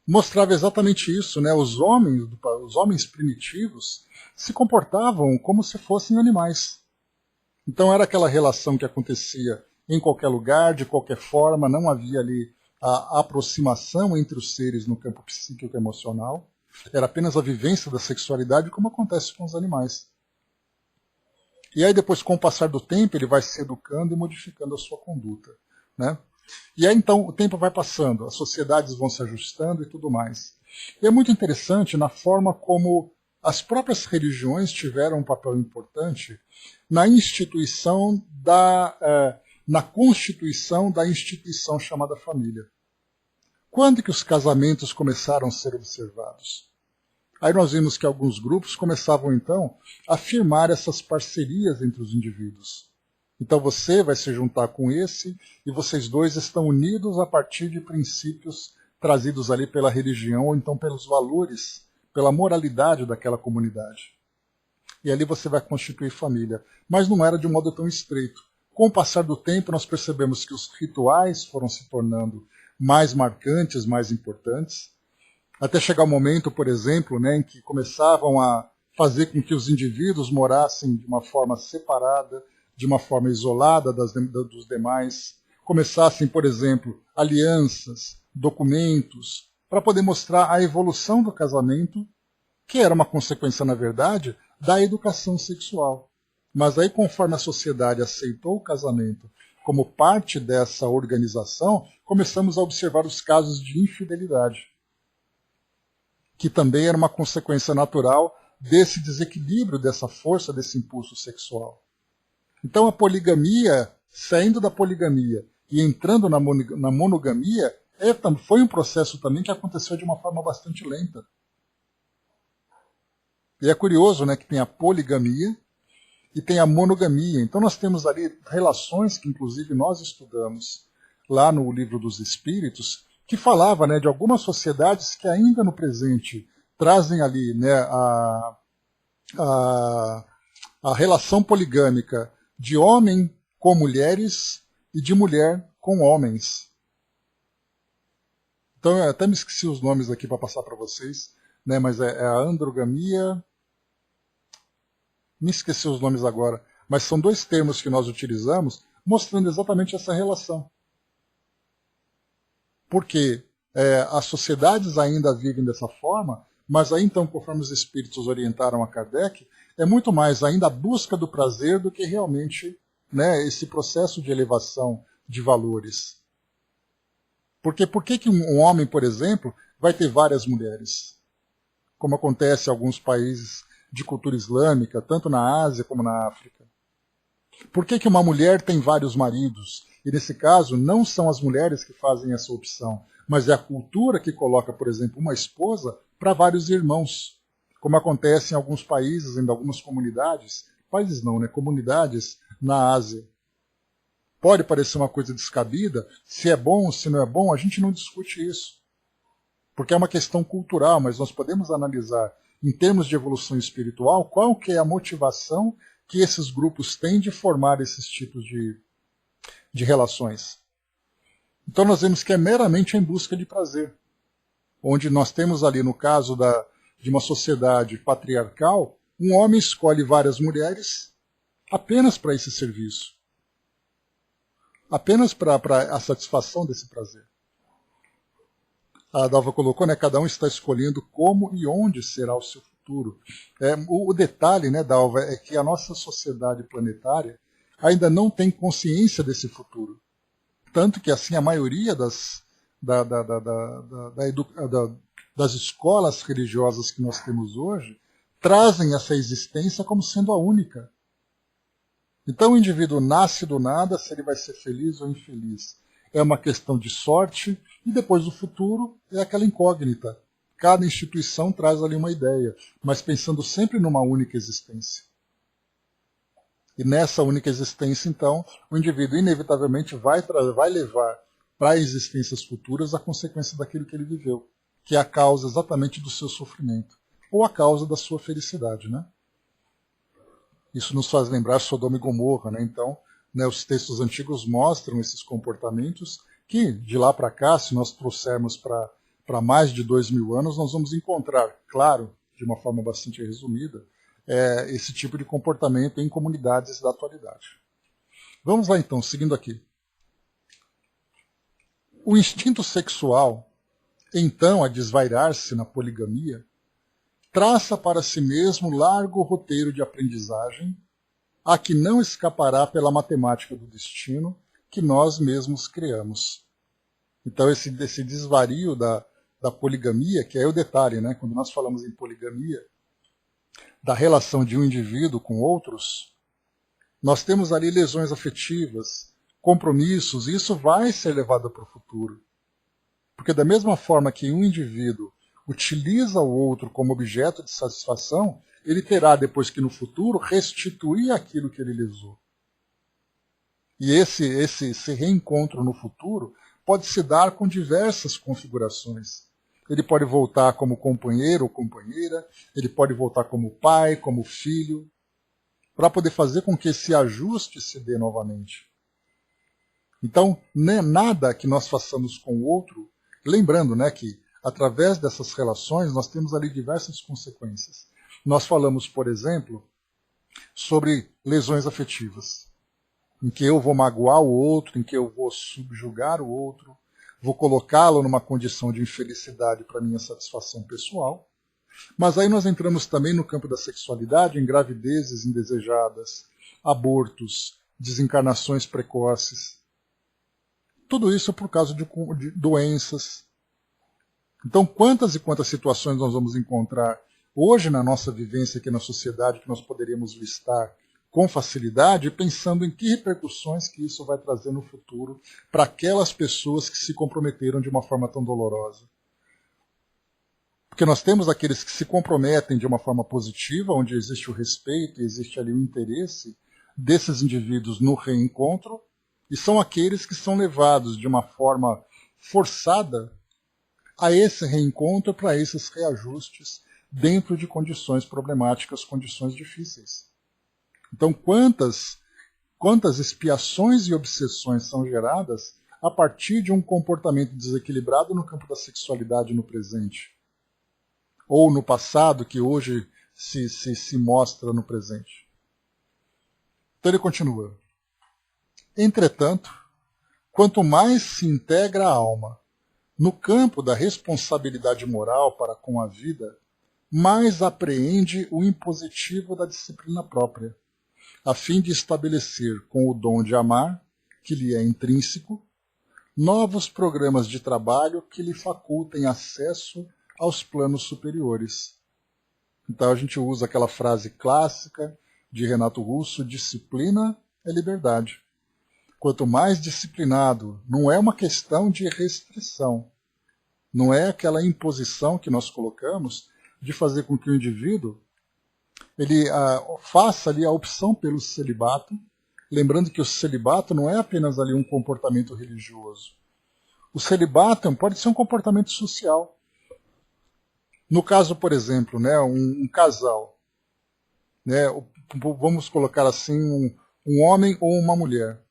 mostrava exatamente isso. Os homens primitivos se comportavam como se fossem animais. Então era aquela relação que acontecia em qualquer lugar, de qualquer forma, não havia ali a aproximação entre os seres no campo psíquico e emocional. Era apenas a vivência da sexualidade, como acontece com os animais. E aí depois, com o passar do tempo, ele vai se educando e modificando a sua conduta. E aí então o tempo vai passando, as sociedades vão se ajustando e tudo mais. E é muito interessante na forma como as próprias religiões tiveram um papel importante na instituição na constituição da instituição chamada família. Quando que os casamentos começaram a ser observados? Aí nós vimos que alguns grupos começavam então a firmar essas parcerias entre os indivíduos. Então você vai se juntar com esse e vocês dois estão unidos a partir de princípios trazidos ali pela religião ou então pelos valores, pela moralidade daquela comunidade. E ali você vai constituir família. Mas não era de um modo tão estreito. Com o passar do tempo nós percebemos que os rituais foram se tornando mais marcantes, mais importantes, até chegar o momento, por exemplo, em que começavam a fazer com que os indivíduos morassem de uma forma separada, de uma forma isolada dos demais, começassem, por exemplo, alianças, documentos, para poder mostrar a evolução do casamento, que era uma consequência, na verdade, da educação sexual. Mas aí, conforme a sociedade aceitou o casamento como parte dessa organização, começamos a observar os casos de infidelidade, que também era uma consequência natural desse desequilíbrio, dessa força, desse impulso sexual. Então a poligamia, saindo da poligamia e entrando na monogamia, foi um processo também que aconteceu de uma forma bastante lenta. E é curioso que tem a poligamia, e tem a monogamia. Então nós temos ali relações que inclusive nós estudamos lá no Livro dos Espíritos, que falava, né, de algumas sociedades que ainda no presente trazem ali, né, a, a relação poligâmica de homem com mulheres e de mulher com homens. Então eu até me esqueci os nomes aqui para passar para vocês, né, mas é a androgamia, me esqueci os nomes agora, mas são dois termos que nós utilizamos mostrando exatamente essa relação. Porque as sociedades ainda vivem dessa forma, mas aí então, conforme os espíritos orientaram a Kardec, é muito mais ainda a busca do prazer do que realmente, né, esse processo de elevação de valores. Porque por que um homem, por exemplo, vai ter várias mulheres? Como acontece em alguns países de cultura islâmica, tanto na Ásia como na África. Por que uma mulher tem vários maridos? E nesse caso, não são as mulheres que fazem essa opção, mas é a cultura que coloca, por exemplo, uma esposa para vários irmãos, como acontece em alguns países, em algumas comunidades, países não, né, comunidades na Ásia. Pode parecer uma coisa descabida, se é bom, se não é bom, a gente não discute isso. Porque é uma questão cultural, mas nós podemos analisar, em termos de evolução espiritual, qual que é a motivação que esses grupos têm de formar esses tipos de relações. Então nós vemos que é meramente em busca de prazer. Onde nós temos ali, no caso de uma sociedade patriarcal, um homem escolhe várias mulheres apenas para esse serviço. Apenas para a satisfação desse prazer. A Dalva colocou, né, cada um está escolhendo como e onde será o seu futuro. O detalhe, né, Dalva, é que a nossa sociedade planetária ainda não tem consciência desse futuro. Tanto que assim a maioria das escolas religiosas que nós temos hoje trazem essa existência como sendo a única. Então o indivíduo nasce do nada, se ele vai ser feliz ou infeliz. É uma questão de sorte, e depois o futuro é aquela incógnita. Cada instituição traz ali uma ideia, mas pensando sempre numa única existência. E nessa única existência, então, o indivíduo inevitavelmente vai levar para existências futuras a consequência daquilo que ele viveu, que é a causa exatamente do seu sofrimento, ou a causa da sua felicidade, né? Isso nos faz lembrar Sodoma e Gomorra, né? Então, né, os textos antigos mostram esses comportamentos que, de lá para cá, se nós trouxermos para mais de 2000 anos, nós vamos encontrar, claro, de uma forma bastante resumida, esse tipo de comportamento em comunidades da atualidade. Vamos lá então, seguindo aqui. O instinto sexual, então a desvairar-se na poligamia, traça para si mesmo largo roteiro de aprendizagem, a que não escapará pela matemática do destino que nós mesmos criamos. Então esse desvario da poligamia, que é o detalhe, né? Quando nós falamos em poligamia, da relação de um indivíduo com outros, nós temos ali lesões afetivas, compromissos, e isso vai ser levado para o futuro. Porque da mesma forma que um indivíduo utiliza o outro como objeto de satisfação, ele terá, depois que no futuro, restituir aquilo que ele lesou. E esse reencontro no futuro pode se dar com diversas configurações. Ele pode voltar como companheiro ou companheira, ele pode voltar como pai, como filho, para poder fazer com que esse ajuste se dê novamente. Então, nada que nós façamos com o outro, lembrando, né, que através dessas relações nós temos ali diversas consequências. Nós falamos, por exemplo, sobre lesões afetivas, em que eu vou magoar o outro, em que eu vou subjugar o outro, vou colocá-lo numa condição de infelicidade para minha satisfação pessoal. Mas aí nós entramos também no campo da sexualidade, em gravidezes indesejadas, abortos, desencarnações precoces. Tudo isso por causa de doenças. Então, quantas e quantas situações nós vamos encontrar hoje na nossa vivência aqui na sociedade que nós poderíamos listar com facilidade, pensando em que repercussões que isso vai trazer no futuro para aquelas pessoas que se comprometeram de uma forma tão dolorosa. Porque Porque nós temos aqueles que se comprometem de uma forma positiva, onde existe o respeito e existe ali o interesse desses indivíduos no reencontro, e são aqueles que são levados de uma forma forçada a esse reencontro para esses reajustes dentro de condições problemáticas, condições difíceis. Então, quantas expiações e obsessões são geradas a partir de um comportamento desequilibrado no campo da sexualidade no presente? Ou no passado, que hoje se mostra no presente. Então ele continua. Entretanto, quanto mais se integra a alma no campo da responsabilidade moral para com a vida, mais apreende o impositivo da disciplina própria, a fim de estabelecer com o dom de amar, que lhe é intrínseco, novos programas de trabalho que lhe facultem acesso aos planos superiores. Então a gente usa aquela frase clássica de Renato Russo, disciplina é liberdade. Quanto mais disciplinado, não é uma questão de restrição, não é aquela imposição que nós colocamos de fazer com que o indivíduo ele faça ali a opção pelo celibato, lembrando que o celibato não é apenas ali um comportamento religioso. O celibato pode ser um comportamento social. No caso, por exemplo, né, um casal, né, vamos colocar assim, um homem ou uma mulher,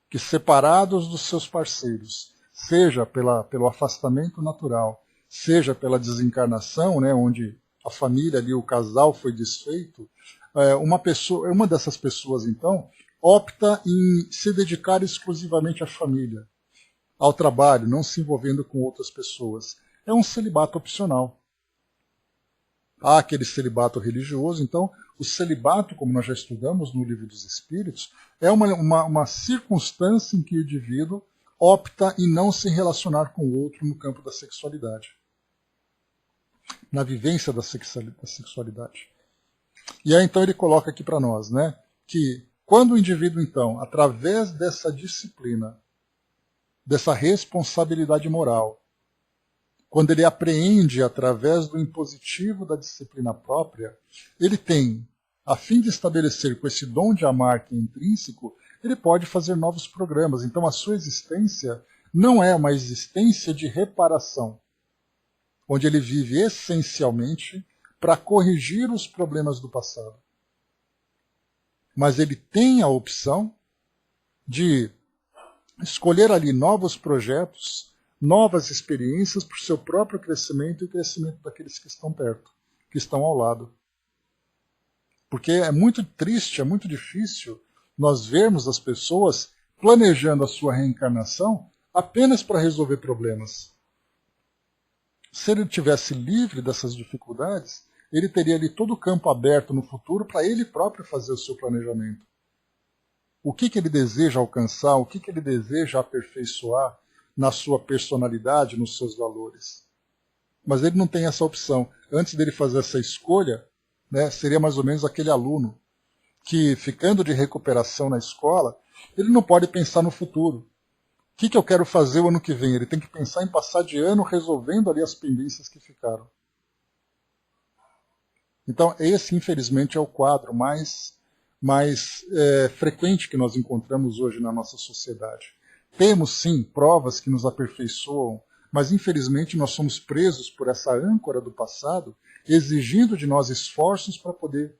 que separados dos seus parceiros, seja pelo afastamento natural, seja pela desencarnação, né, onde a família ali, o casal foi desfeito, uma dessas pessoas, então, opta em se dedicar exclusivamente à família, ao trabalho, não se envolvendo com outras pessoas. É um celibato opcional. Há aquele celibato religioso, então o celibato, como nós já estudamos no Livro dos Espíritos, é uma circunstância em que o indivíduo opta em não se relacionar com o outro no campo da sexualidade, na vivência da sexualidade. E aí então ele coloca aqui para nós, né, que quando o indivíduo então, através dessa disciplina, dessa responsabilidade moral, quando ele apreende através do impositivo da disciplina própria, ele tem, a fim de estabelecer com esse dom de amar que é intrínseco, ele pode fazer novos programas. Então a sua existência não é uma existência de reparação, onde ele vive essencialmente para corrigir os problemas do passado. Mas ele tem a opção de escolher ali novos projetos, novas experiências para o seu próprio crescimento e o crescimento daqueles que estão perto, que estão ao lado. Porque é muito triste, é muito difícil nós vermos as pessoas planejando a sua reencarnação apenas para resolver problemas. Se ele tivesse livre dessas dificuldades, ele teria ali todo o campo aberto no futuro para ele próprio fazer o seu planejamento. O que ele deseja alcançar, o que ele deseja aperfeiçoar na sua personalidade, nos seus valores. Mas ele não tem essa opção. Antes dele fazer essa escolha, né, seria mais ou menos aquele aluno que, ficando de recuperação na escola, ele não pode pensar no futuro. O que eu quero fazer o ano que vem? Ele tem que pensar em passar de ano resolvendo ali as pendências que ficaram. Então, esse, infelizmente, é o quadro mais frequente que nós encontramos hoje na nossa sociedade. Temos, sim, provas que nos aperfeiçoam, mas, infelizmente, nós somos presos por essa âncora do passado, exigindo de nós esforços para poder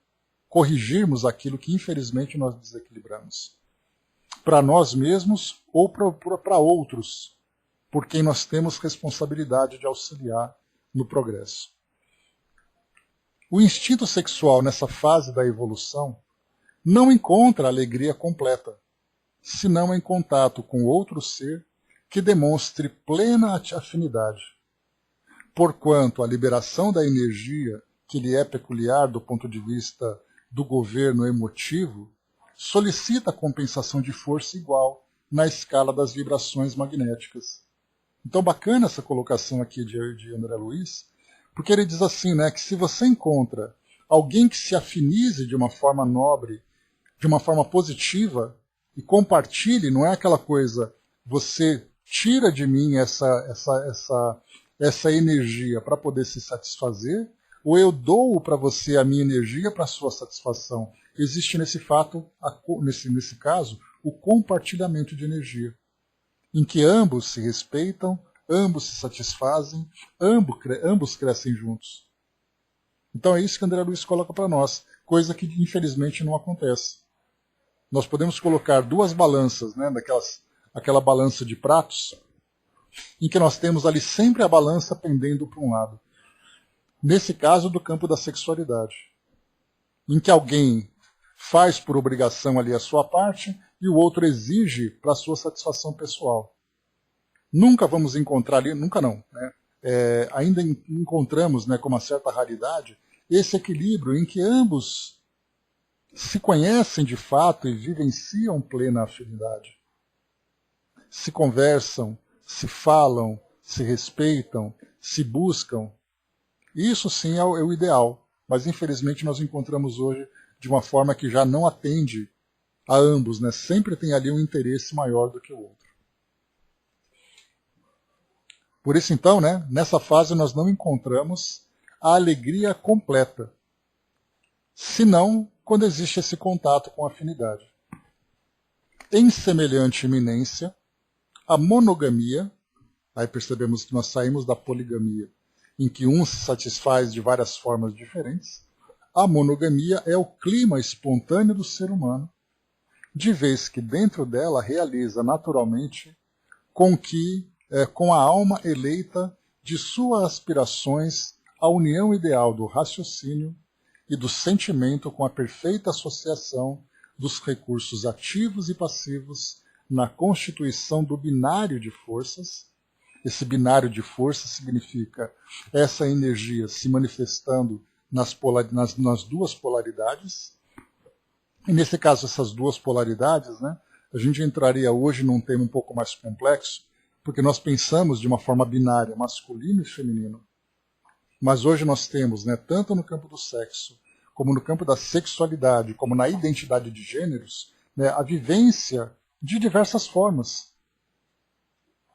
corrigirmos aquilo que, infelizmente, nós desequilibramos. Para nós mesmos ou para outros, por quem nós temos responsabilidade de auxiliar no progresso. O instinto sexual, nessa fase da evolução, não encontra alegria completa, senão em contato com outro ser que demonstre plena afinidade. Porquanto a liberação da energia, que lhe é peculiar do ponto de vista do governo emotivo, solicita a compensação de força igual na escala das vibrações magnéticas. Então, bacana essa colocação aqui de André Luiz, porque ele diz assim, né, que se você encontra alguém que se afinize de uma forma nobre, de uma forma positiva, e compartilhe, não é aquela coisa, você tira de mim essa energia para poder se satisfazer, ou eu dou para você a minha energia para a sua satisfação. Existe nesse fato, nesse caso, o compartilhamento de energia, em que ambos se respeitam, ambos se satisfazem, ambos crescem juntos. Então é isso que André Luiz coloca para nós, coisa que infelizmente não acontece. Nós podemos colocar duas balanças, né, aquela balança de pratos, em que nós temos ali sempre a balança pendendo para um lado. Nesse caso, do campo da sexualidade, em que alguém faz por obrigação ali a sua parte e o outro exige para a sua satisfação pessoal. Nunca vamos encontrar ali, nunca não, né? Ainda encontramos, né, com uma certa raridade, esse equilíbrio em que ambos se conhecem de fato e vivenciam plena afinidade. Se conversam, se falam, se respeitam, se buscam. Isso sim é o ideal, mas infelizmente nós encontramos hoje de uma forma que já não atende a ambos, né? Sempre tem ali um interesse maior do que o outro. Por isso então, né, nessa fase nós não encontramos a alegria completa, senão quando existe esse contato com a afinidade. Em semelhante iminência, a monogamia, aí percebemos que nós saímos da poligamia, em que um se satisfaz de várias formas diferentes, a monogamia é o clima espontâneo do ser humano, de vez que dentro dela realiza naturalmente com a alma eleita de suas aspirações a união ideal do raciocínio e do sentimento com a perfeita associação dos recursos ativos e passivos na constituição do binário de forças. Esse binário de forças significa essa energia se manifestando nas duas polaridades. E nesse caso, essas duas polaridades, né, a gente entraria hoje num tema um pouco mais complexo, porque nós pensamos de uma forma binária, masculino e feminino. Mas hoje nós temos, né, tanto no campo do sexo, como no campo da sexualidade, como na identidade de gêneros, né, a vivência de diversas formas.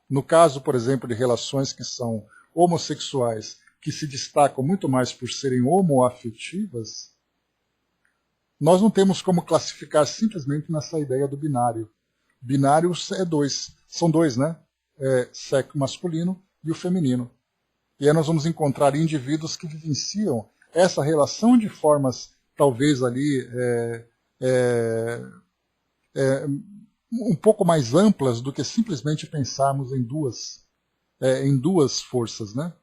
No caso, por exemplo, de relações que são homossexuais, que se destacam muito mais por serem homoafetivas, nós não temos como classificar simplesmente nessa ideia do binário. Binário são dois, né? Sexo masculino e o feminino. E aí nós vamos encontrar indivíduos que vivenciam essa relação de formas, talvez ali, um pouco mais amplas do que simplesmente pensarmos em duas forças, né?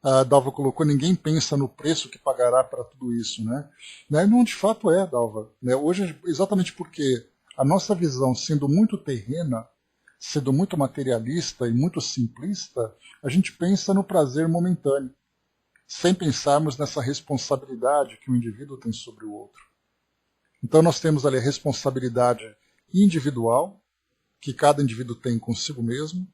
A Dalva colocou, ninguém pensa no preço que pagará para tudo isso, né? Não, de fato Dalva. Né? Hoje, exatamente porque a nossa visão, sendo muito terrena, sendo muito materialista e muito simplista, a gente pensa no prazer momentâneo, sem pensarmos nessa responsabilidade que o indivíduo tem sobre o outro. Então nós temos ali a responsabilidade individual, que cada indivíduo tem consigo mesmo.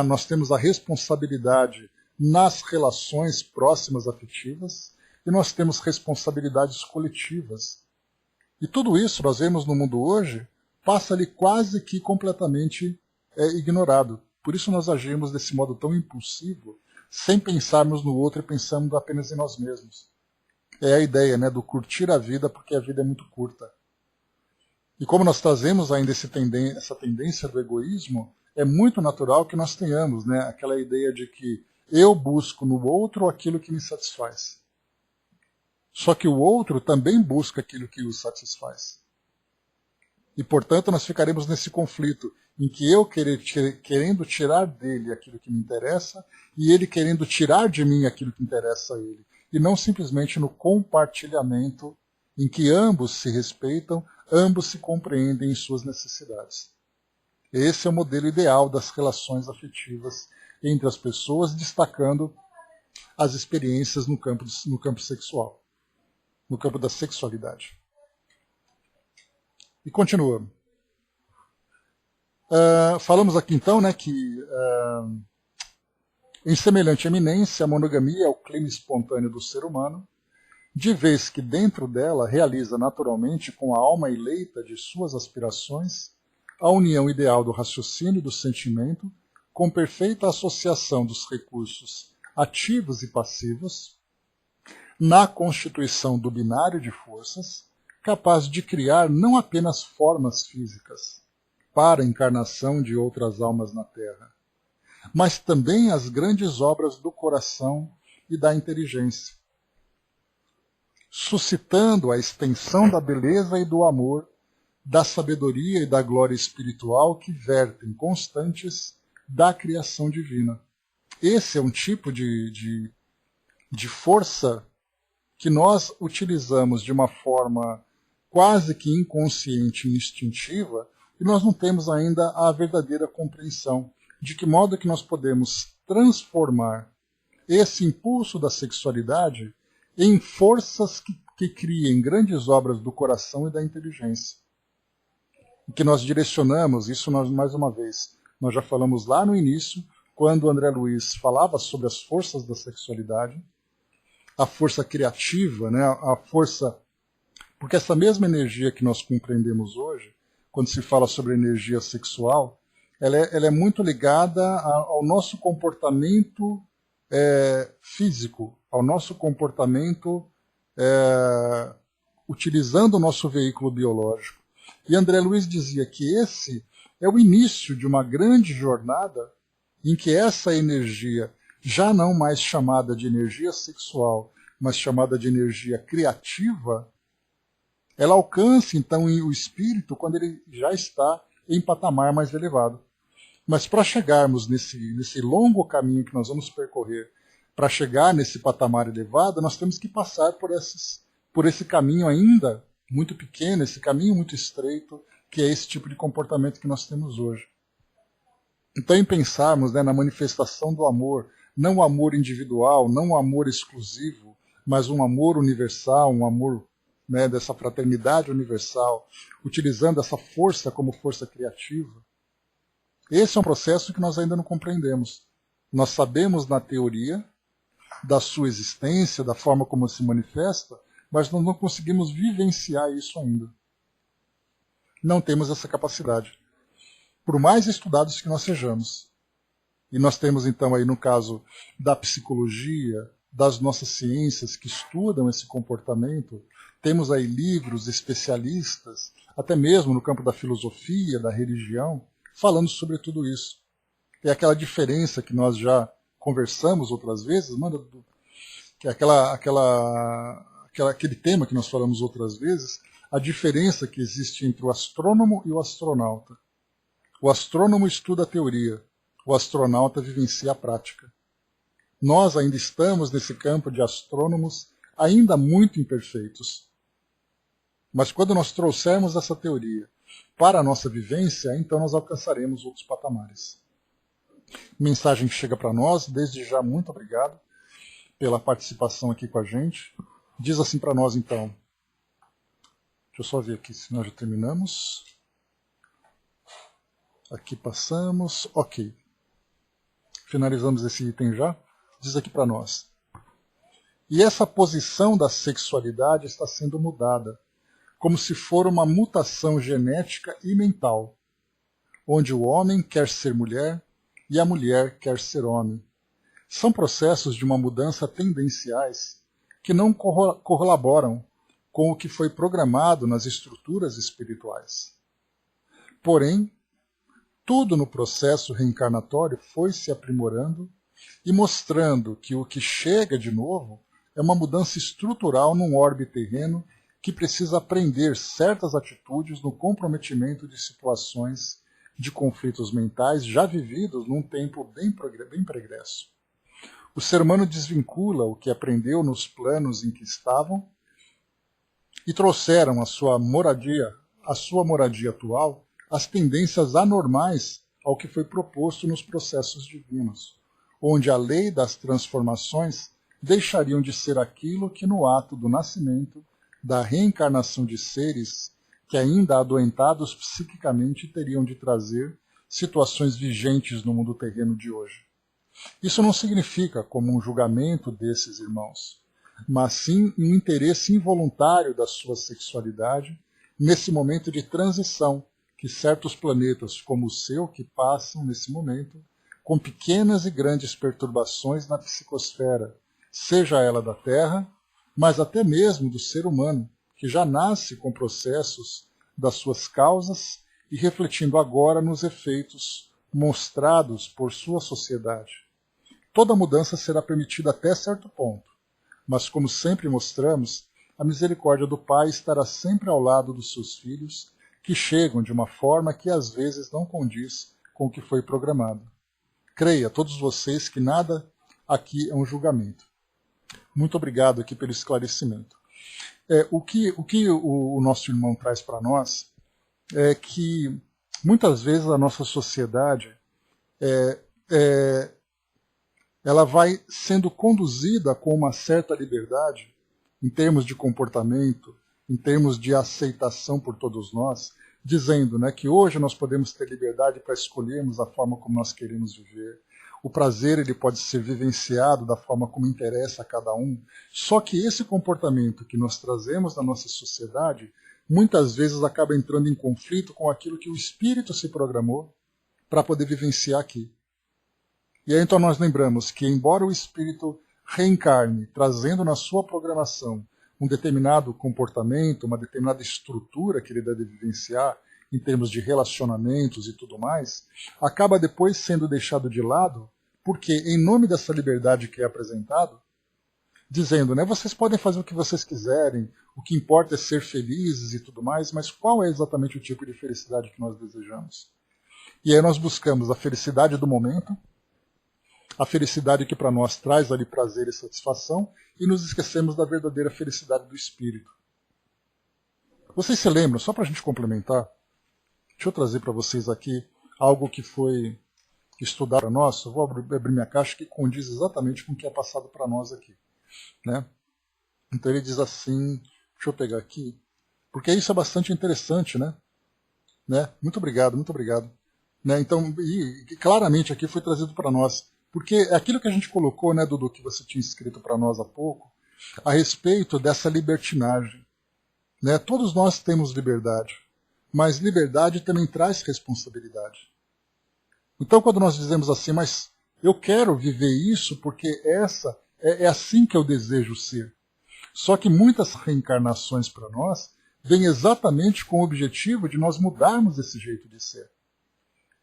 Nós temos a responsabilidade nas relações próximas afetivas, e nós temos responsabilidades coletivas. E tudo isso, nós vemos no mundo hoje, passa ali quase que completamente ignorado. Por isso nós agimos desse modo tão impulsivo, sem pensarmos no outro e pensando apenas em nós mesmos. É a ideia, né, do curtir a vida, porque a vida é muito curta. E como nós trazemos ainda essa tendência do egoísmo, é muito natural que nós tenhamos, né, aquela ideia de que eu busco no outro aquilo que me satisfaz. Só que o outro também busca aquilo que o satisfaz. E, portanto, nós ficaremos nesse conflito em que eu querendo tirar dele aquilo que me interessa e ele querendo tirar de mim aquilo que interessa a ele. E não simplesmente no compartilhamento em que ambos se respeitam, ambos se compreendem em suas necessidades. Esse é o modelo ideal das relações afetivas entre as pessoas, destacando as experiências no campo sexual, no campo da sexualidade. E continua. Falamos aqui então, né, que em semelhante eminência, a monogamia é o clima espontâneo do ser humano, de vez que dentro dela realiza naturalmente com a alma eleita de suas aspirações a união ideal do raciocínio e do sentimento com perfeita associação dos recursos ativos e passivos, na constituição do binário de forças, capaz de criar não apenas formas físicas para a encarnação de outras almas na Terra, mas também as grandes obras do coração e da inteligência, suscitando a extensão da beleza e do amor, da sabedoria e da glória espiritual que vertem constantes da criação divina. Esse é um tipo de força que nós utilizamos de uma forma quase que inconsciente e instintiva, e nós não temos ainda a verdadeira compreensão de que modo que nós podemos transformar esse impulso da sexualidade em forças que criem grandes obras do coração e da inteligência. Que nós direcionamos, isso nós, mais uma vez, nós já falamos lá no início, quando o André Luiz falava sobre as forças da sexualidade, a força criativa, né, a força... Porque essa mesma energia que nós compreendemos hoje, quando se fala sobre energia sexual, ela é muito ligada ao nosso comportamento físico, ao nosso comportamento utilizando o nosso veículo biológico. E André Luiz dizia que esse é o início de uma grande jornada em que essa energia, já não mais chamada de energia sexual, mas chamada de energia criativa, ela alcança então o espírito quando ele já está em patamar mais elevado. Mas para chegarmos nesse longo caminho que nós vamos percorrer, para chegar nesse patamar elevado, nós temos que passar por esse caminho ainda muito pequeno, esse caminho muito estreito, que é esse tipo de comportamento que nós temos hoje. Então, em pensarmos, né, na manifestação do amor, não o amor individual, não o amor exclusivo, mas um amor universal, um amor, né, dessa fraternidade universal, utilizando essa força como força criativa, esse é um processo que nós ainda não compreendemos. Nós sabemos na teoria da sua existência, da forma como se manifesta, mas nós não conseguimos vivenciar isso ainda. Não temos essa capacidade. Por mais estudados que nós sejamos. E nós temos então aí no caso da psicologia, das nossas ciências que estudam esse comportamento, temos aí livros especialistas, até mesmo no campo da filosofia, da religião, falando sobre tudo isso. É aquela diferença que nós já conversamos outras vezes, que é aquele tema que nós falamos outras vezes, a diferença que existe entre o astrônomo e o astronauta. O astrônomo estuda a teoria, o astronauta vivencia a prática. Nós ainda estamos nesse campo de astrônomos ainda muito imperfeitos. Mas quando nós trouxermos essa teoria para a nossa vivência, então nós alcançaremos outros patamares. Mensagem que chega para nós, desde já muito obrigado pela participação aqui com a gente. Diz assim para nós então, deixa eu só ver aqui se nós já terminamos. Aqui passamos, ok. Finalizamos esse item já. Diz aqui para nós. E essa posição da sexualidade está sendo mudada, como se for uma mutação genética e mental, onde o homem quer ser mulher e a mulher quer ser homem. São processos de uma mudança tendenciais que não colaboram com o que foi programado nas estruturas espirituais. Porém, tudo no processo reencarnatório foi se aprimorando e mostrando que o que chega de novo é uma mudança estrutural num orbe terreno que precisa aprender certas atitudes no comprometimento de situações de conflitos mentais já vividos num tempo bem pregresso. O ser humano desvincula o que aprendeu nos planos em que estavam e trouxeram à sua moradia atual as tendências anormais ao que foi proposto nos processos divinos, onde a lei das transformações deixariam de ser aquilo que no ato do nascimento, da reencarnação de seres que ainda adoentados psiquicamente teriam de trazer situações vigentes no mundo terreno de hoje. Isso não significa como um julgamento desses irmãos, mas sim um interesse involuntário da sua sexualidade nesse momento de transição que certos planetas como o seu, que passam nesse momento, com pequenas e grandes perturbações na psicosfera, seja ela da Terra, mas até mesmo do ser humano, que já nasce com processos das suas causas e refletindo agora nos efeitos mostrados por sua sociedade. Toda mudança será permitida até certo ponto, mas como sempre mostramos, a misericórdia do Pai estará sempre ao lado dos seus filhos, que chegam de uma forma que às vezes não condiz com o que foi programado. Creia, todos vocês, que nada aqui é um julgamento. Muito obrigado aqui pelo esclarecimento. O que o nosso irmão traz para nós é que muitas vezes a nossa sociedade ela vai sendo conduzida com uma certa liberdade em termos de comportamento, em termos de aceitação por todos nós, dizendo, né, que hoje nós podemos ter liberdade para escolhermos a forma como nós queremos viver. O prazer ele pode ser vivenciado da forma como interessa a cada um. Só que esse comportamento que nós trazemos na nossa sociedade, muitas vezes acaba entrando em conflito com aquilo que o espírito se programou para poder vivenciar aqui. E aí então nós lembramos que, embora o espírito reencarne, trazendo na sua programação um determinado comportamento, uma determinada estrutura que ele deve vivenciar em termos de relacionamentos e tudo mais, acaba depois sendo deixado de lado, porque em nome dessa liberdade que é apresentado, dizendo, né, vocês podem fazer o que vocês quiserem, o que importa é ser felizes e tudo mais, mas qual é exatamente o tipo de felicidade que nós desejamos? E aí nós buscamos a felicidade do momento, a felicidade que para nós traz ali prazer e satisfação, e nos esquecemos da verdadeira felicidade do espírito. Vocês se lembram, só para a gente complementar, deixa eu trazer para vocês aqui algo que foi estudado para nós. Eu vou abrir minha caixa que condiz exatamente com o que é passado para nós aqui. Né? Então ele diz assim, deixa eu pegar aqui, porque isso é bastante interessante, né? Muito obrigado, muito obrigado. Né? Então, e claramente aqui foi trazido para nós. Porque é aquilo que a gente colocou, né, Dudu, que você tinha escrito para nós há pouco, a respeito dessa libertinagem. Né? Todos nós temos liberdade, mas liberdade também traz responsabilidade. Então, quando nós dizemos assim, mas eu quero viver isso porque essa é assim que eu desejo ser. Só que muitas reencarnações para nós vêm exatamente com o objetivo de nós mudarmos esse jeito de ser.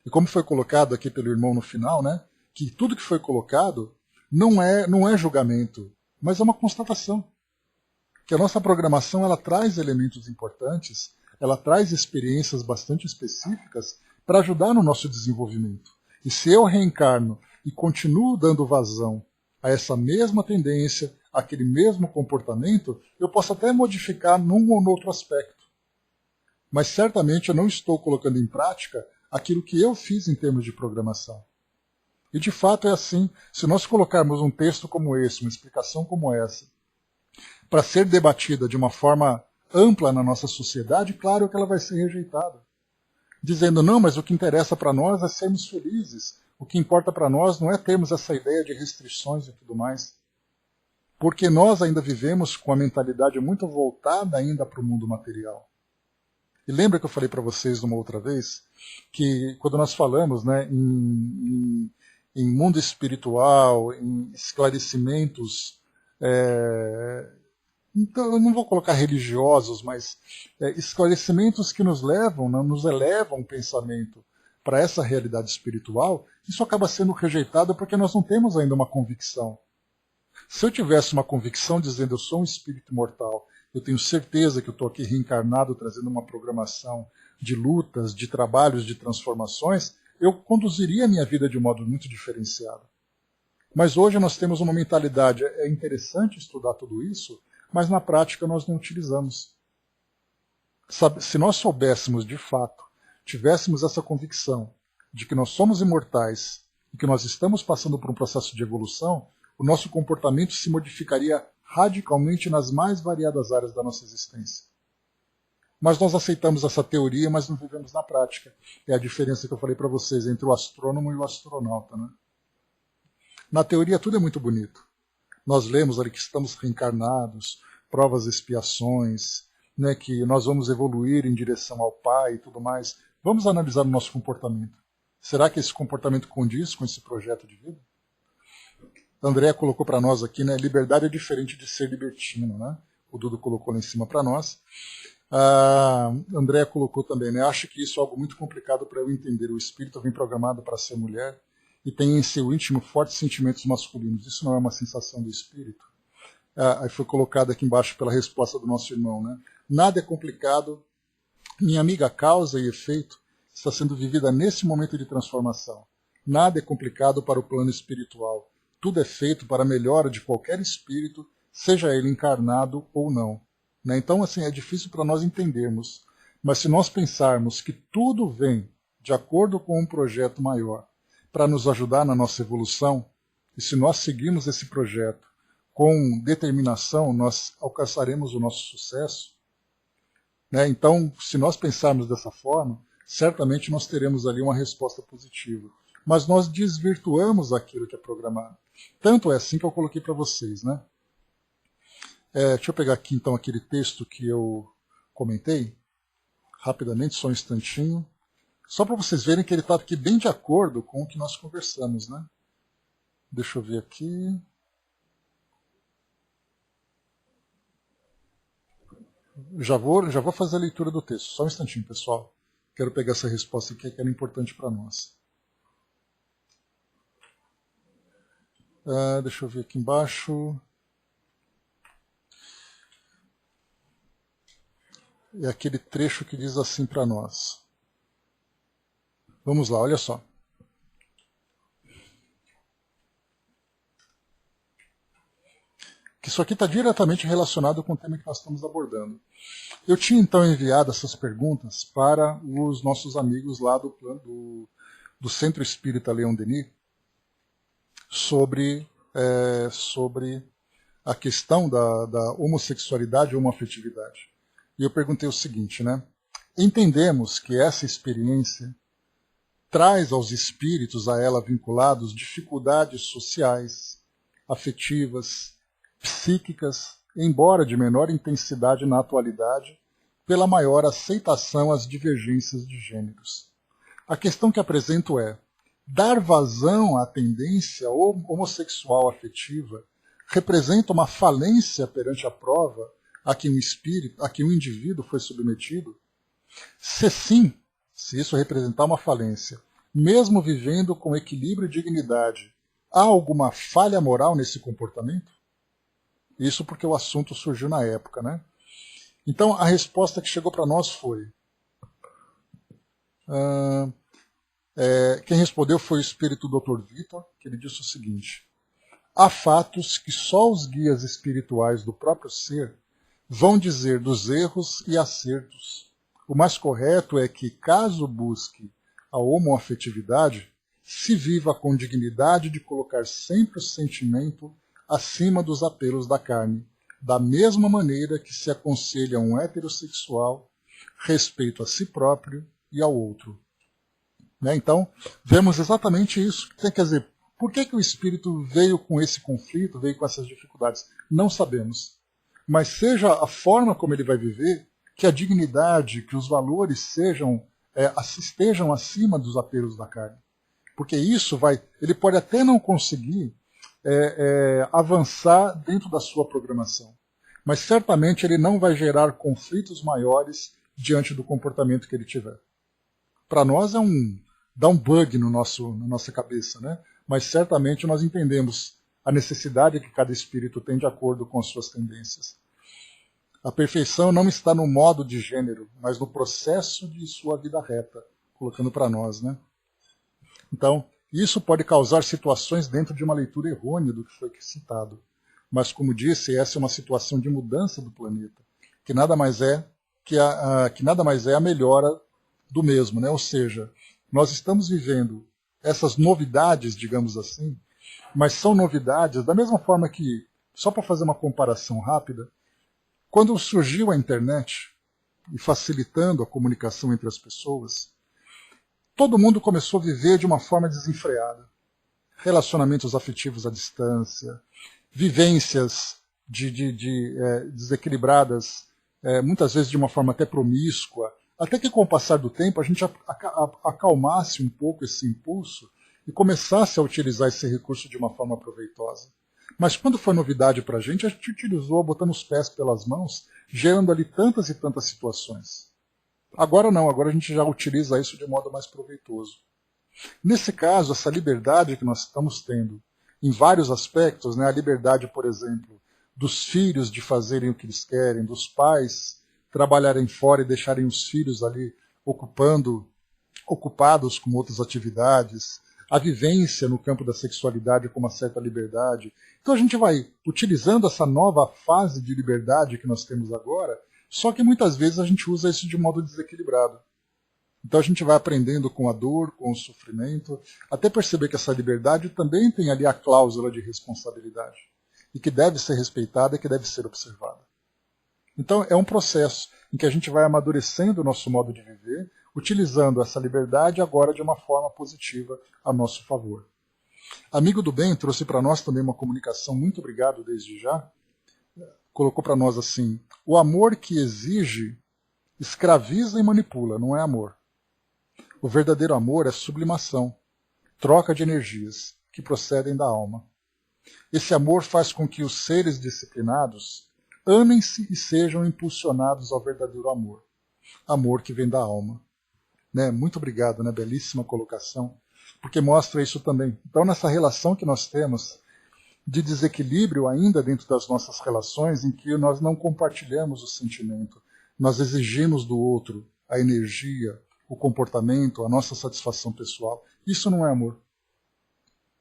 E como foi colocado aqui pelo irmão no final, né? Que tudo que foi colocado não é julgamento, mas é uma constatação. Que a nossa programação ela traz elementos importantes, ela traz experiências bastante específicas para ajudar no nosso desenvolvimento. E se eu reencarno e continuo dando vazão a essa mesma tendência, aquele mesmo comportamento, eu posso até modificar num ou no outro aspecto. Mas certamente eu não estou colocando em prática aquilo que eu fiz em termos de programação. E de fato é assim, se nós colocarmos um texto como esse, uma explicação como essa, para ser debatida de uma forma ampla na nossa sociedade, claro que ela vai ser rejeitada. Dizendo, não, mas o que interessa para nós é sermos felizes. O que importa para nós não é termos essa ideia de restrições e tudo mais. Porque nós ainda vivemos com a mentalidade muito voltada ainda para o mundo material. E lembra que eu falei para vocês uma outra vez, que quando nós falamos, né, em mundo espiritual, em esclarecimentos, então eu não vou colocar religiosos, mas esclarecimentos que nos levam, nos elevam o pensamento para essa realidade espiritual, isso acaba sendo rejeitado porque nós não temos ainda uma convicção. Se eu tivesse uma convicção dizendo eu sou um espírito imortal, eu tenho certeza que eu estou aqui reencarnado trazendo uma programação de lutas, de trabalhos, de transformações, eu conduziria a minha vida de um modo muito diferenciado. Mas hoje nós temos uma mentalidade, é interessante estudar tudo isso, mas na prática nós não utilizamos. Se nós soubéssemos de fato, tivéssemos essa convicção de que nós somos imortais e que nós estamos passando por um processo de evolução, o nosso comportamento se modificaria radicalmente nas mais variadas áreas da nossa existência. Mas nós aceitamos essa teoria, mas não vivemos na prática. É a diferença que eu falei para vocês entre o astrônomo e o astronauta. Né? Na teoria tudo é muito bonito. Nós lemos ali que estamos reencarnados, provas e expiações, né, que nós vamos evoluir em direção ao Pai e tudo mais. Vamos analisar o nosso comportamento. Será que esse comportamento condiz com esse projeto de vida? André colocou para nós aqui, né? Liberdade é diferente de ser libertino, né? O Dudu colocou lá em cima para nós. André colocou também, né? Acho que isso é algo muito complicado para eu entender. O espírito vem programado para ser mulher e tem em seu íntimo fortes sentimentos masculinos. Isso não é uma sensação do espírito? Aí foi colocado aqui embaixo pela resposta do nosso irmão, né? Nada é complicado. Minha amiga, causa e efeito está sendo vivida nesse momento de transformação. Nada é complicado para o plano espiritual. Tudo é feito para a melhora de qualquer espírito, seja ele encarnado ou não. Né? Então, assim, é difícil para nós entendermos. Mas se nós pensarmos que tudo vem de acordo com um projeto maior para nos ajudar na nossa evolução, e se nós seguirmos esse projeto com determinação, nós alcançaremos o nosso sucesso. Né? Então, se nós pensarmos dessa forma, certamente nós teremos ali uma resposta positiva. Mas nós desvirtuamos aquilo que é programado. Tanto é assim que eu coloquei para vocês. Né? Deixa eu pegar aqui então aquele texto que eu comentei, rapidamente, só um instantinho, só para vocês verem que ele está aqui bem de acordo com o que nós conversamos. Né? Deixa eu ver aqui. Já vou fazer a leitura do texto. Só um instantinho, pessoal. Quero pegar essa resposta aqui, que era importante para nós. Deixa eu ver aqui embaixo. É aquele trecho que diz assim para nós. Vamos lá, olha só. Isso aqui está diretamente relacionado com o tema que nós estamos abordando. Eu tinha então enviado essas perguntas para os nossos amigos lá do Centro Espírita Leon Denis sobre a questão da homossexualidade e homoafetividade. E eu perguntei o seguinte, né? Entendemos que essa experiência traz aos espíritos a ela vinculados dificuldades sociais, afetivas, psíquicas, embora de menor intensidade na atualidade, pela maior aceitação às divergências de gêneros. A questão que apresento é: dar vazão à tendência homossexual afetiva representa uma falência perante a prova a que um indivíduo foi submetido? Se sim, se isso representar uma falência, mesmo vivendo com equilíbrio e dignidade, há alguma falha moral nesse comportamento? Isso porque o assunto surgiu na época, né? Então, a resposta que chegou para nós foi... quem respondeu foi o espírito Dr. Vitor, que ele disse o seguinte: há fatos que só os guias espirituais do próprio ser vão dizer dos erros e acertos. O mais correto é que, caso busque a homoafetividade, se viva com dignidade de colocar sempre o sentimento acima dos apelos da carne, da mesma maneira que se aconselha um heterossexual respeito a si próprio e ao outro. Né? Então, vemos exatamente isso. Quer dizer, por que o espírito veio com esse conflito, veio com essas dificuldades? Não sabemos. Mas seja a forma como ele vai viver, que a dignidade, que os valores estejam acima dos apelos da carne. Porque isso ele pode até não conseguir avançar dentro da sua programação. Mas certamente ele não vai gerar conflitos maiores diante do comportamento que ele tiver. Para nós dá um bug na nossa cabeça, né? Mas certamente nós entendemos a necessidade que cada espírito tem de acordo com as suas tendências. A perfeição não está no modo de gênero, mas no processo de sua vida reta, colocando para nós, né? Então, isso pode causar situações dentro de uma leitura errônea do que foi citado. Mas, como disse, essa é uma situação de mudança do planeta, que nada mais é a melhora do mesmo, né? Ou seja, nós estamos vivendo essas novidades, digamos assim, mas são novidades da mesma forma que, só para fazer uma comparação rápida, quando surgiu a internet, e facilitando a comunicação entre as pessoas, todo mundo começou a viver de uma forma desenfreada. Relacionamentos afetivos à distância, vivências desequilibradas, muitas vezes de uma forma até promíscua, Até que com o passar do tempo a gente acalmasse um pouco esse impulso e começasse a utilizar esse recurso de uma forma proveitosa. Mas quando foi novidade para a gente utilizou botando os pés pelas mãos, gerando ali tantas e tantas situações. Agora não, agora a gente já utiliza isso de modo mais proveitoso. Nesse caso, essa liberdade que nós estamos tendo, em vários aspectos, né, a liberdade, por exemplo, dos filhos de fazerem o que eles querem, dos pais trabalharem fora e deixarem os filhos ali ocupados com outras atividades, a vivência no campo da sexualidade com uma certa liberdade. Então a gente vai utilizando essa nova fase de liberdade que nós temos agora, só que muitas vezes a gente usa isso de modo desequilibrado. Então a gente vai aprendendo com a dor, com o sofrimento, até perceber que essa liberdade também tem ali a cláusula de responsabilidade, e que deve ser respeitada e que deve ser observada. Então é um processo em que a gente vai amadurecendo o nosso modo de viver, utilizando essa liberdade agora de uma forma positiva a nosso favor. Amigo do Bem trouxe para nós também uma comunicação, muito obrigado desde já, colocou para nós assim: o amor que exige escraviza e manipula, não é amor. O verdadeiro amor é sublimação, troca de energias que procedem da alma. Esse amor faz com que os seres disciplinados amem-se e sejam impulsionados ao verdadeiro amor. Amor que vem da alma. Né? Muito obrigado, né? Belíssima colocação, porque mostra isso também. Então, nessa relação que nós temos de desequilíbrio ainda dentro das nossas relações, em que nós não compartilhamos o sentimento, nós exigimos do outro a energia, o comportamento, a nossa satisfação pessoal. Isso não é amor.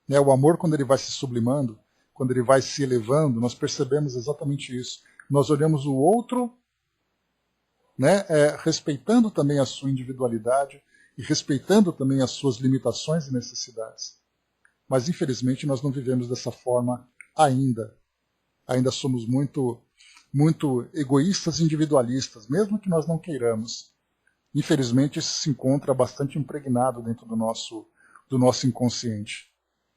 Né? O amor, quando ele vai se sublimando, quando ele vai se elevando, nós percebemos exatamente isso. Nós olhamos o outro, né, respeitando também a sua individualidade e respeitando também as suas limitações e necessidades. Mas, infelizmente, nós não vivemos dessa forma ainda. Ainda somos muito egoístas e individualistas, mesmo que nós não queiramos. Infelizmente, isso se encontra bastante impregnado dentro do nosso inconsciente.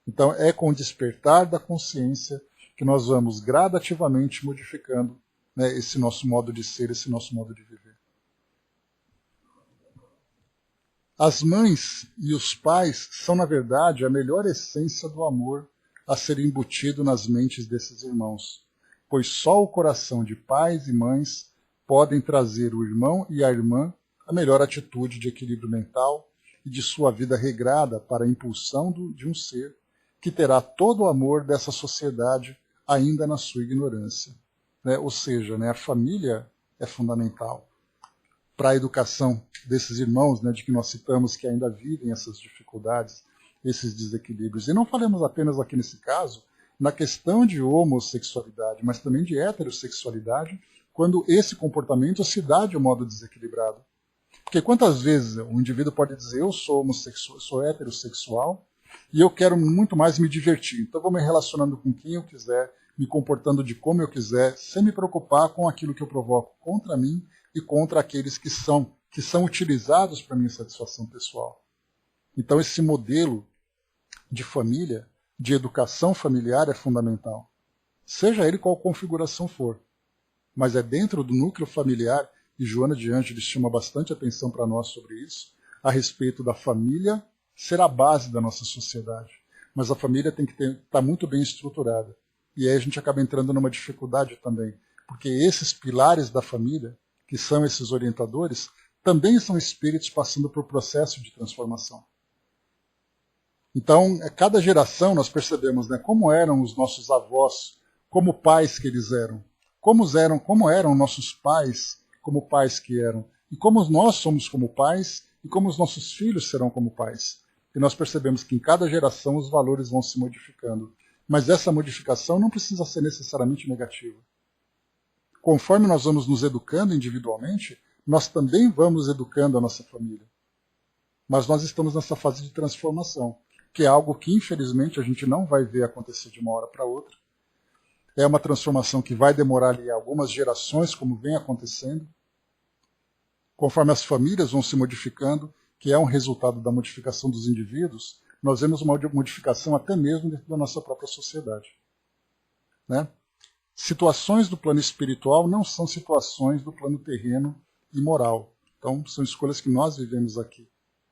Então, é com o despertar da consciência que nós vamos gradativamente modificando, né, esse nosso modo de ser, esse nosso modo de viver. As mães e os pais são, na verdade, a melhor essência do amor a ser embutido nas mentes desses irmãos, pois só o coração de pais e mães podem trazer o irmão e a irmã a melhor atitude de equilíbrio mental e de sua vida regrada para a impulsão de um ser que terá todo o amor dessa sociedade ainda na sua ignorância. Né? Ou seja, né, a família é fundamental para a educação desses irmãos, né, de que nós citamos, que ainda vivem essas dificuldades, esses desequilíbrios. E não falamos apenas aqui nesse caso na questão de homossexualidade, mas também de heterossexualidade, quando esse comportamento se dá de um modo desequilibrado. Porque quantas vezes um indivíduo pode dizer: eu sou homossexual, sou heterossexual e eu quero muito mais me divertir, então vou me relacionando com quem eu quiser, me comportando de como eu quiser, sem me preocupar com aquilo que eu provoco contra mim e contra aqueles que são utilizados para minha satisfação pessoal. Então esse modelo de família, de educação familiar é fundamental, seja ele qual configuração for, mas é dentro do núcleo familiar, e Joana de Ângeles chama bastante atenção para nós sobre isso, a respeito da família ser a base da nossa sociedade, mas a família tem que estar muito bem estruturada, e aí a gente acaba entrando numa dificuldade também, porque esses pilares da família, que são esses orientadores, também são espíritos passando por processo de transformação. Então, cada geração nós percebemos, né, como eram os nossos avós, como pais que eles eram, como eram nossos pais, como pais que eram, e como nós somos como pais, e como os nossos filhos serão como pais. E nós percebemos que em cada geração os valores vão se modificando. Mas essa modificação não precisa ser necessariamente negativa. Conforme nós vamos nos educando individualmente, nós também vamos educando a nossa família. Mas nós estamos nessa fase de transformação, que é algo que, infelizmente, a gente não vai ver acontecer de uma hora para outra. É uma transformação que vai demorar ali algumas gerações, como vem acontecendo. Conforme as famílias vão se modificando, que é um resultado da modificação dos indivíduos, nós vemos uma modificação até mesmo dentro da nossa própria sociedade. Né? Situações do plano espiritual não são situações do plano terreno e moral. Então, são escolhas que nós vivemos aqui.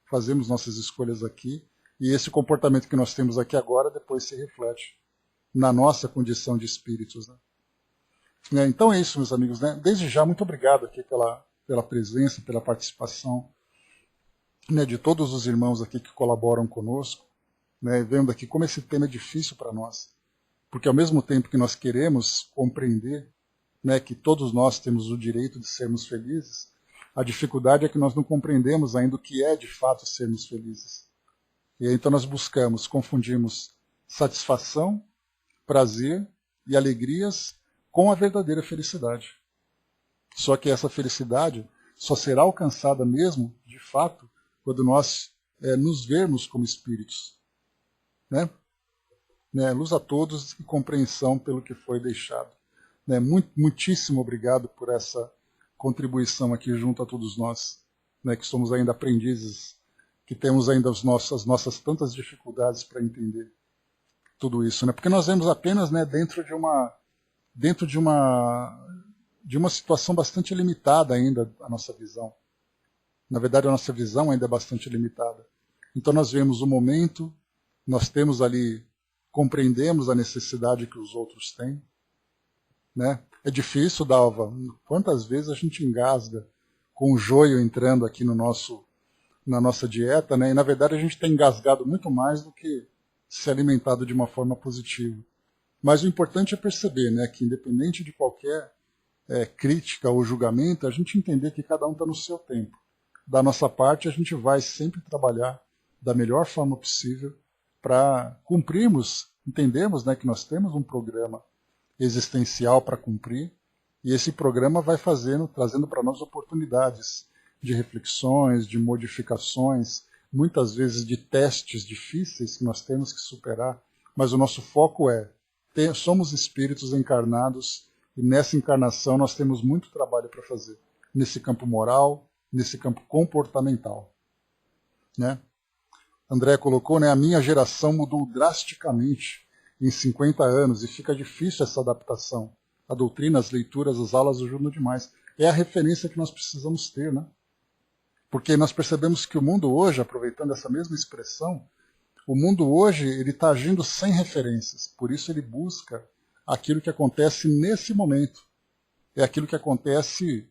Fazemos nossas escolhas aqui, e esse comportamento que nós temos aqui agora depois se reflete na nossa condição de espíritos. Né? Então é isso, meus amigos. Né? Desde já, muito obrigado aqui pela presença, pela participação, né, de todos os irmãos aqui que colaboram conosco, né, vendo aqui como esse tema é difícil para nós. Porque ao mesmo tempo que nós queremos compreender, né, que todos nós temos o direito de sermos felizes, a dificuldade é que nós não compreendemos ainda o que é de fato sermos felizes. E aí, então nós confundimos satisfação, prazer e alegrias com a verdadeira felicidade. Só que essa felicidade só será alcançada mesmo, de fato, quando nós nos vermos como espíritos. Né? Luz a todos e compreensão pelo que foi deixado. Né? Muitíssimo obrigado por essa contribuição aqui junto a todos nós, né, que somos ainda aprendizes, que temos ainda as nossas tantas dificuldades para entender tudo isso, né? Porque nós vemos apenas, né, dentro de uma situação bastante limitada ainda a nossa visão. Na verdade, a nossa visão ainda é bastante limitada. Então nós vemos o momento, nós temos ali, compreendemos a necessidade que os outros têm, né? É difícil, Dalva. Quantas vezes a gente engasga com o joio entrando aqui na nossa dieta, né? E na verdade a gente tem engasgado muito mais do que se alimentado de uma forma positiva. Mas o importante é perceber, né, que independente de qualquer crítica ou julgamento, a gente entender que cada um está no seu tempo. Da nossa parte, a gente vai sempre trabalhar da melhor forma possível para cumprirmos, entendermos, né, que nós temos um programa existencial para cumprir, e esse programa vai trazendo para nós oportunidades de reflexões, de modificações, muitas vezes de testes difíceis que nós temos que superar, mas o nosso foco somos espíritos encarnados, e nessa encarnação nós temos muito trabalho para fazer, nesse campo moral, nesse campo comportamental. Né? André colocou, né, a minha geração mudou drasticamente em 50 anos, e fica difícil essa adaptação. A doutrina, as leituras, as aulas ajudam demais. É a referência que nós precisamos ter, né? Porque nós percebemos que o mundo hoje, aproveitando essa mesma expressão, o mundo hoje ele está agindo sem referências. Por isso ele busca aquilo que acontece nesse momento. É aquilo que acontece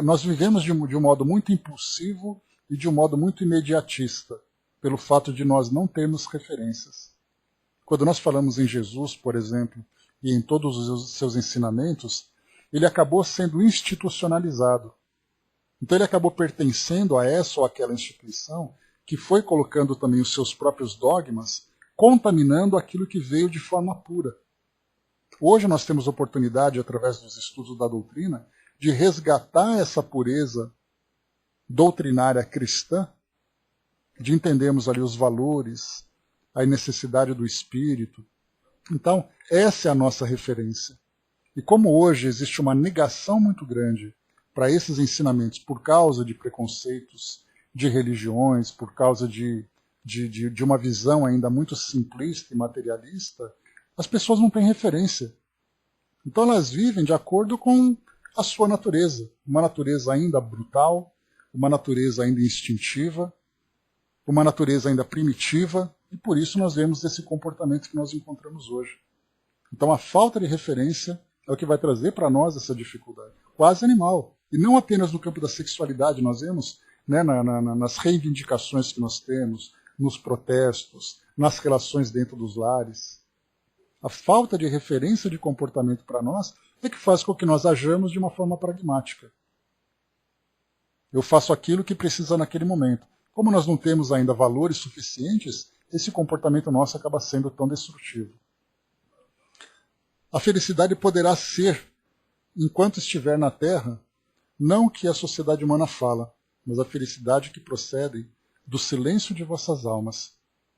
nós vivemos de um modo muito impulsivo e de um modo muito imediatista, pelo fato de nós não termos referências. Quando nós falamos em Jesus, por exemplo, e em todos os seus ensinamentos, ele acabou sendo institucionalizado. Então ele acabou pertencendo a essa ou aquela instituição que foi colocando também os seus próprios dogmas, contaminando aquilo que veio de forma pura. Hoje nós temos oportunidade, através dos estudos da doutrina, de resgatar essa pureza doutrinária cristã, de entendermos ali os valores, a necessidade do espírito. Então, essa é a nossa referência. E como hoje existe uma negação muito grande para esses ensinamentos por causa de preconceitos, de religiões, por causa de uma visão ainda muito simplista e materialista, as pessoas não têm referência. Então elas vivem de acordo com a sua natureza. Uma natureza ainda brutal, uma natureza ainda instintiva, uma natureza ainda primitiva, e por isso nós vemos esse comportamento que nós encontramos hoje. Então a falta de referência é o que vai trazer para nós essa dificuldade. Quase animal. E não apenas no campo da sexualidade, nós vemos, né, nas reivindicações que nós temos, nos protestos, nas relações dentro dos lares. A falta de referência de comportamento para nós é que faz com que nós ajamos de uma forma pragmática. Eu faço aquilo que precisa naquele momento. Como nós não temos ainda valores suficientes, esse comportamento nosso acaba sendo tão destrutivo. A felicidade poderá ser, enquanto estiver na Terra, não o que a sociedade humana fala, mas a felicidade que procede do silêncio de vossas almas.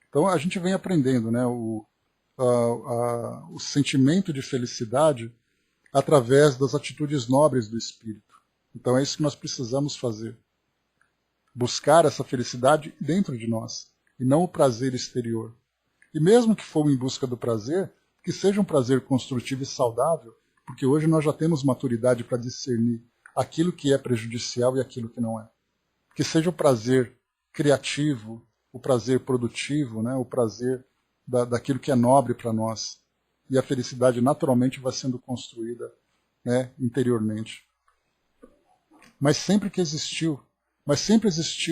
Então a gente vem aprendendo, né, o sentimento de felicidade através das atitudes nobres do espírito. Então é isso que nós precisamos fazer. Buscar essa felicidade dentro de nós, e não o prazer exterior. E mesmo que for em busca do prazer, que seja um prazer construtivo e saudável, porque hoje nós já temos maturidade para discernir aquilo que é prejudicial e aquilo que não é. Que seja o prazer criativo, o prazer produtivo, né? O prazer daquilo que é nobre para nós. E a felicidade naturalmente vai sendo construída, né, interiormente. Mas sempre existiu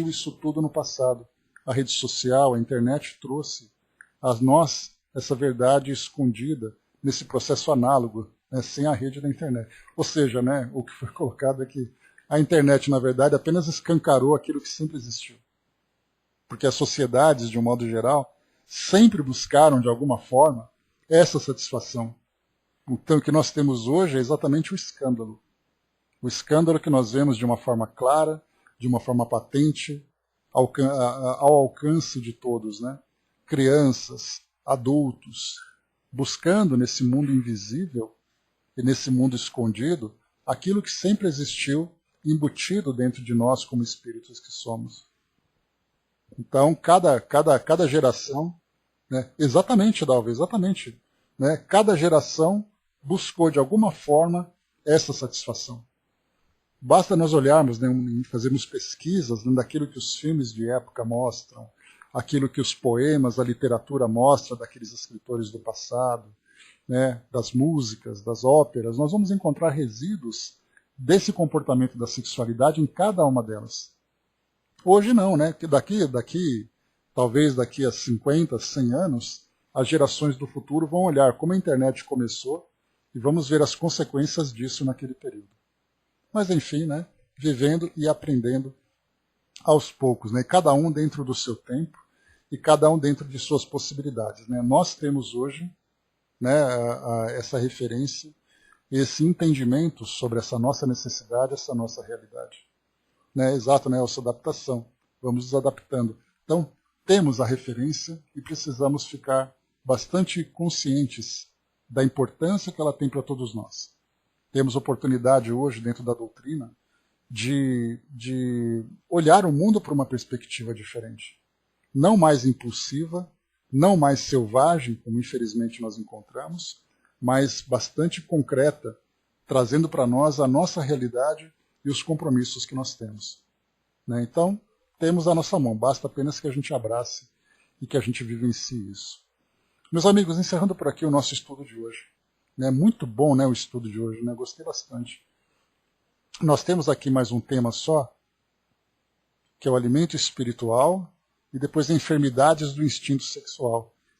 isso tudo no passado. A rede social, a internet trouxe a nós essa verdade escondida nesse processo análogo, né, sem a rede da internet. Ou seja, né, o que foi colocado é que a internet, na verdade, apenas escancarou aquilo que sempre existiu. Porque as sociedades, de um modo geral, sempre buscaram, de alguma forma, essa satisfação. Então, o que nós temos hoje é exatamente o escândalo. O escândalo que nós vemos de uma forma clara, de uma forma patente, ao alcance de todos, né? Crianças, adultos, buscando nesse mundo invisível e nesse mundo escondido aquilo que sempre existiu embutido dentro de nós como espíritos que somos. Então, cada geração, né? Exatamente, Dalva, exatamente. Né? Cada geração buscou, de alguma forma, essa satisfação. Basta nós olharmos, né, fazermos pesquisas, né, daquilo que os filmes de época mostram, aquilo que os poemas, a literatura mostra daqueles escritores do passado, né, das músicas, das óperas, nós vamos encontrar resíduos desse comportamento da sexualidade em cada uma delas. Hoje não, né? Que talvez daqui a 50, 100 anos, as gerações do futuro vão olhar como a internet começou e vamos ver as consequências disso naquele período. Mas enfim, né? Vivendo e aprendendo aos poucos, né? Cada um dentro do seu tempo e cada um dentro de suas possibilidades, né? Nós temos hoje, né, essa referência, esse entendimento sobre essa nossa necessidade, essa nossa realidade. Né? Exato, né? Essa adaptação. Vamos nos adaptando. Então, temos a referência e precisamos ficar bastante conscientes da importância que ela tem para todos nós. Temos oportunidade hoje, dentro da doutrina, de olhar o mundo por uma perspectiva diferente. Não mais impulsiva, não mais selvagem, como infelizmente nós encontramos, mas bastante concreta, trazendo para nós a nossa realidade e os compromissos que nós temos. Né? Então, temos a nossa mão, basta apenas que a gente abrace e que a gente vivencie isso. Meus amigos, encerrando por aqui o nosso estudo de hoje. Né? Muito bom, né, o estudo de hoje, né? Gostei bastante. Nós temos aqui mais um tema só, que é o alimento espiritual, e depois enfermidades do instinto sexual.